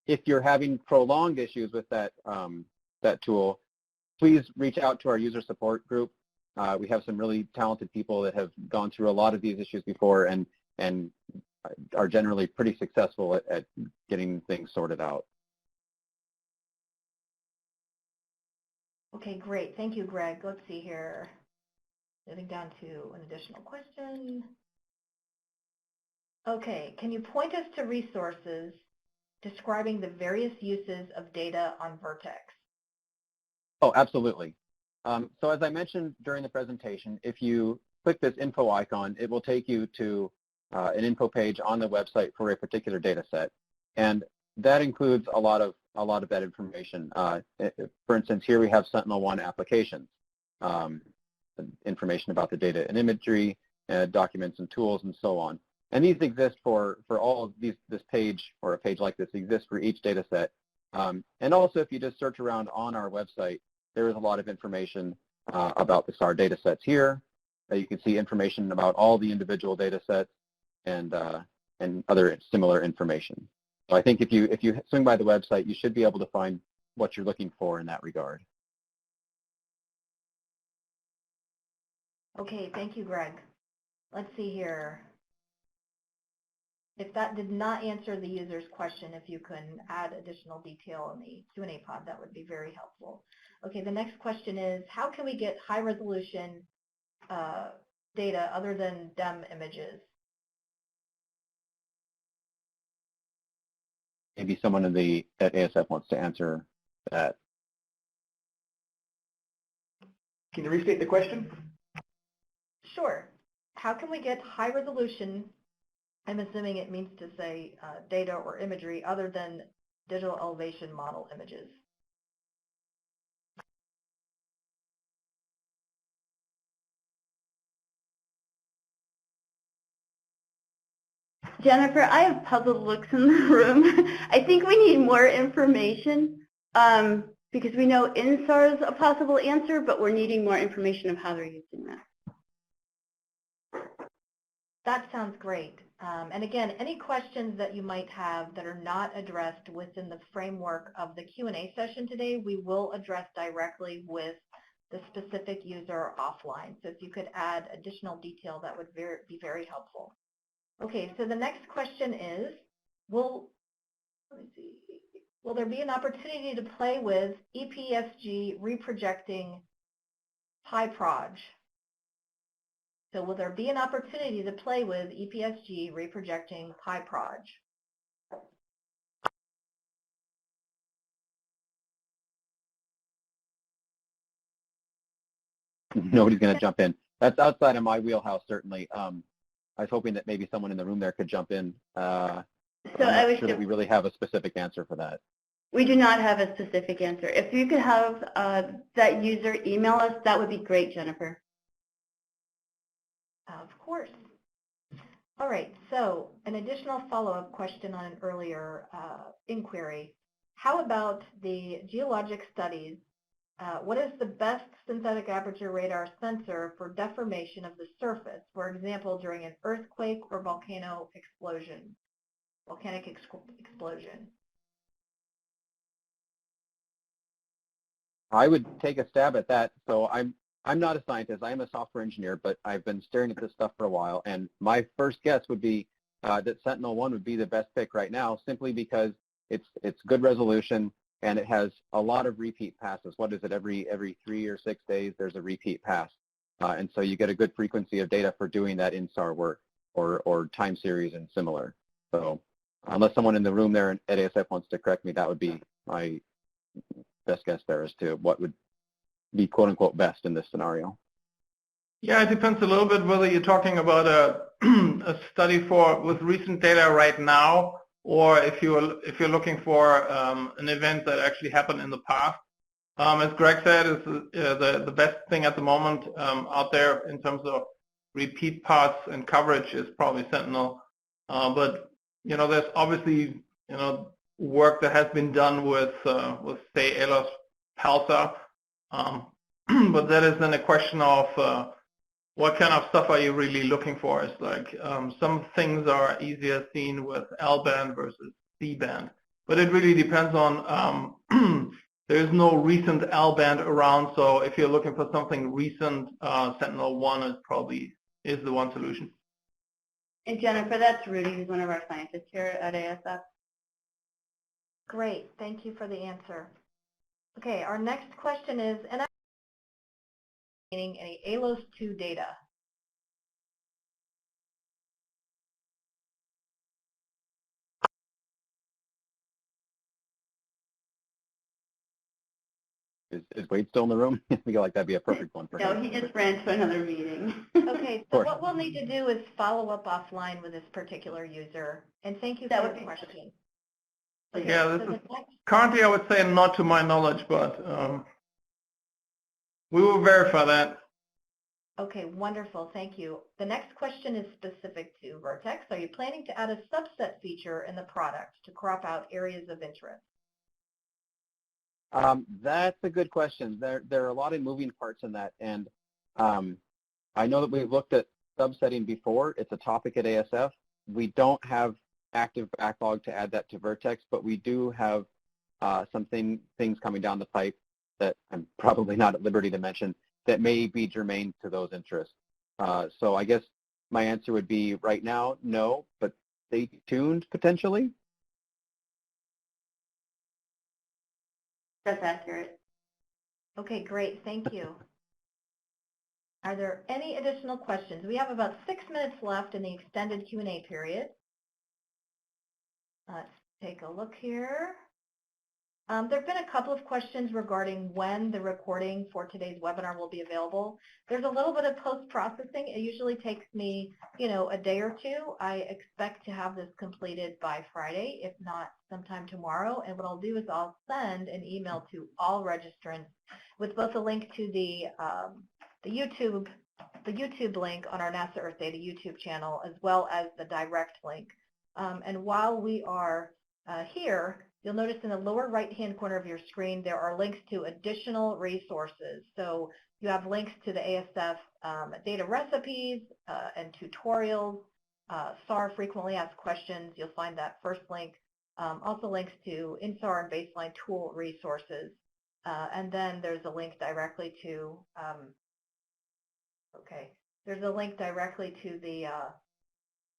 If you're having prolonged issues with that tool, please reach out to our user support group. We have some really talented people that have gone through a lot of these issues before and are generally pretty successful at getting things sorted out. Okay, great. Thank you, Greg. Let's see here. Moving down to an additional question. Okay, can you point us to resources describing the various uses of data on Vertex? Oh, absolutely. So as I mentioned during the presentation, if you click this info icon, it will take you to an info page on the website for a particular data set. And that includes a lot of that information. For instance, here we have Sentinel-1 applications, information about the data and imagery, documents and tools, and so on. And these exist for all of these. This page, or a page like this, exists for each data set. And also, if you just search around on our website, there is a lot of information about the SAR data sets here. You can see information about all the individual data sets and other similar information. So I think if you swing by the website, you should be able to find what you're looking for in that regard. Okay, thank you, Greg. Let's see here. If that did not answer the user's question, if you can add additional detail in the Q&A pod, that would be very helpful. Okay, the next question is, how can we get high resolution data other than DEM images? Maybe someone at ASF wants to answer that. Can you restate the question? Sure. How can we get high resolution, I'm assuming it means to say data or imagery, other than digital elevation model images? Jennifer, I have puzzled looks in the room. I think we need more information because we know INSAR is a possible answer, but we're needing more information of how they're using that. That sounds great. And again, any questions that you might have that are not addressed within the framework of the Q&A session today, we will address directly with the specific user offline. So if you could add additional detail, that would be very helpful. Okay, so the next question is, will there be an opportunity to play with EPSG reprojecting PyProj? So will there be an opportunity to play with EPSG reprojecting PyProj? Nobody's going to jump in. That's outside of my wheelhouse, certainly. I was hoping that maybe someone in the room there could jump in. So I'm not sure that we really have a specific answer for that. We do not have a specific answer. If you could have that user email us, that would be great, Jennifer. Of course. All right, so an additional follow-up question on an earlier inquiry. How about the geologic studies? What is the best synthetic aperture radar sensor for deformation of the surface, for example, during an earthquake or volcanic explosion? I would take a stab at that. So I'm not a scientist. I am a software engineer, but I've been staring at this stuff for a while. And my first guess would be that Sentinel-1 would be the best pick right now, simply because it's good resolution and it has a lot of repeat passes. What is it? Every 3 or 6 days, there's a repeat pass. And so you get a good frequency of data for doing that INSAR work or time series and similar. So unless someone in the room there at ASF wants to correct me, that would be my best guess there as to what would be quote unquote best in this scenario. Yeah, it depends a little bit whether you're talking about a study with recent data right now, or if you're looking for an event that actually happened in the past. As Greg said, is the best thing at the moment out there in terms of repeat parts and coverage is probably Sentinel. But there's obviously work that has been done with say ALOS Pulsar. But that is then a question of what kind of stuff are you really looking for? It's like some things are easier seen with L-band versus C-band. But it really depends on, there's no recent L-band around, so if you're looking for something recent, Sentinel-1 is the one solution. And Jennifer, that's Rudy, who's one of our scientists here at ASF. Great, thank you for the answer. Okay, our next question is, any ALOS 2 data? Is Wade still in the room? I feel like that'd be a perfect one for him. No, he just ran to another meeting. Okay, so what we'll need to do is follow up offline with this particular user. And thank you for the question. Okay, yeah, this is currently, I would say, not to my knowledge, but we will verify that. Okay, wonderful. Thank you. The next question is specific to Vertex. Are you planning to add a subset feature in the product to crop out areas of interest? That's a good question. There are a lot of moving parts in that, and I know that we've looked at subsetting before. It's a topic at ASF. We don't have active backlog to add that to Vertex, but we do have some things coming down the pipe that I'm probably not at liberty to mention that may be germane to those interests. So I guess my answer would be right now, no, but stay tuned potentially. That's accurate. Okay, great. Thank you. Are there any additional questions? We have about 6 minutes left in the extended Q&A period. Let's take a look here. There have been a couple of questions regarding when the recording for today's webinar will be available. There's a little bit of post-processing. It usually takes me, a day or two. I expect to have this completed by Friday, if not sometime tomorrow. And what I'll do is I'll send an email to all registrants with both a link to the YouTube link on our NASA Earth Data YouTube channel, as well as the direct link And while we are here, you'll notice in the lower right-hand corner of your screen, there are links to additional resources. So you have links to the ASF data recipes and tutorials, SAR frequently asked questions. You'll find that first link. Also links to INSAR and baseline tool resources. And then there's a link directly to, there's a link directly to the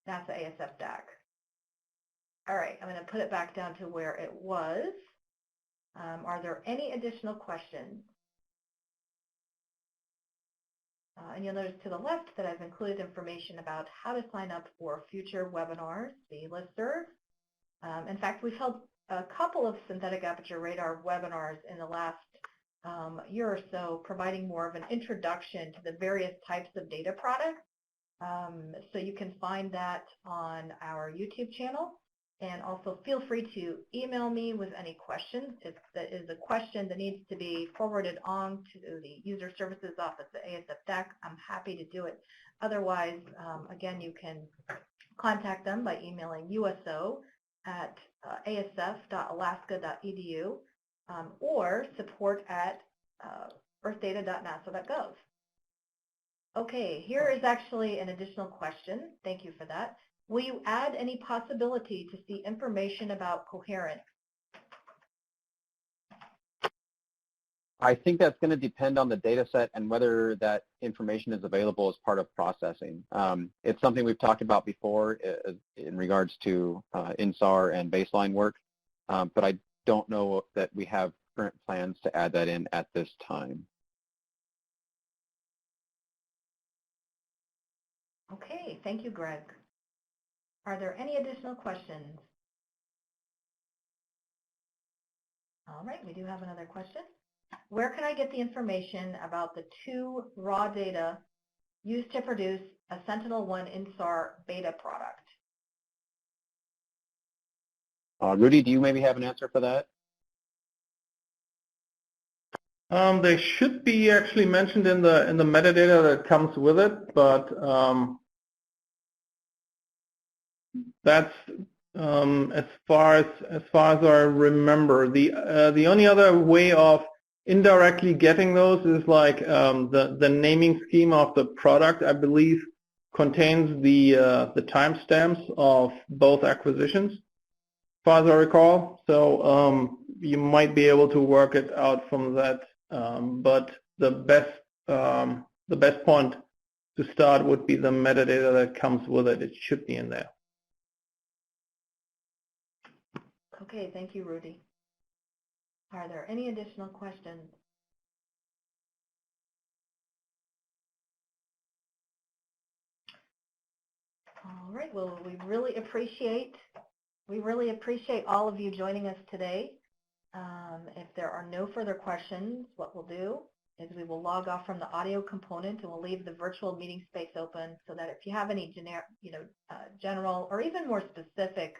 NASA ASF DAAC. All right, I'm going to put it back down to where it was. Are there any additional questions? And you'll notice to the left that I've included information about how to sign up for future webinars, the listserv. In fact, we've held a couple of synthetic aperture radar webinars in the last year or so, providing more of an introduction to the various types of data products. So you can find that on our YouTube channel. And also feel free to email me with any questions. If that is a question that needs to be forwarded on to the User Services Office at ASF DAAC, I'm happy to do it. Otherwise, again, you can contact them by emailing USO at asf.alaska.edu or support at earthdata.nasa.gov. Okay, here is actually an additional question. Thank you for that. Will you add any possibility to see information about coherence? I think that's going to depend on the data set and whether that information is available as part of processing. It's something we've talked about before in regards to INSAR and baseline work, but I don't know that we have current plans to add that in at this time. Okay, thank you, Greg. Are there any additional questions? All right, we do have another question. Where can I get the information about the 2 raw data used to produce a Sentinel-1 INSAR beta product? Rudy, do you maybe have an answer for that? They should be actually mentioned in the metadata that comes with it, but that's as far as I remember. The only other way of indirectly getting those is like the naming scheme of the product, I believe, contains the timestamps of both acquisitions, as far as I recall. So you might be able to work it out from that. But the best point to start would be the metadata that comes with it. It should be in there. Okay, thank you, Rudy. Are there any additional questions? All right, well, we really appreciate all of you joining us today. If there are no further questions, what we'll do is we will log off from the audio component and we'll leave the virtual meeting space open so that if you have any general or even more specific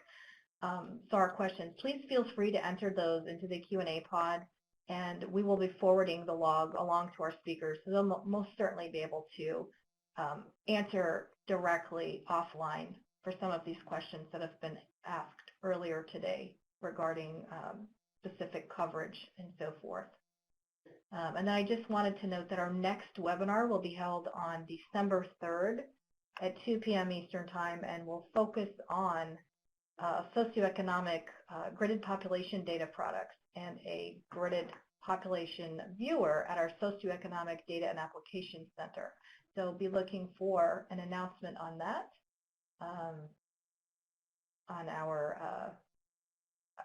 SAR questions, please feel free to enter those into the Q&A pod, and we will be forwarding the log along to our speakers, so they'll most certainly be able to answer directly offline for some of these questions that have been asked earlier today regarding specific coverage and so forth. And then I just wanted to note that our next webinar will be held on December 3rd at 2 p.m. Eastern Time, and will focus on socioeconomic gridded population data products and a gridded population viewer at our Socioeconomic Data and Application Center. So be looking for an announcement on that on our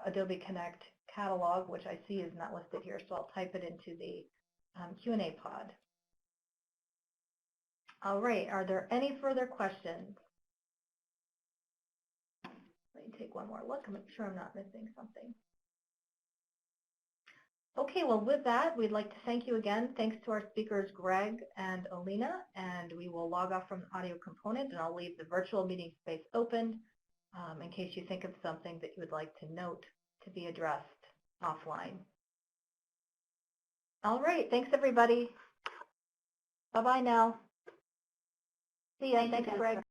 Adobe Connect catalog, which I see is not listed here, so I'll type it into the Q&A pod. All right, are there any further questions? Let me take one more look and make sure I'm not missing something. Okay, well, with that, we'd like to thank you again. Thanks to our speakers, Greg and Alina, and we will log off from the audio component, and I'll leave the virtual meeting space open in case you think of something that you would like to note to be addressed offline. All right, thanks, everybody. Bye-bye now. See ya. Thanks, Greg.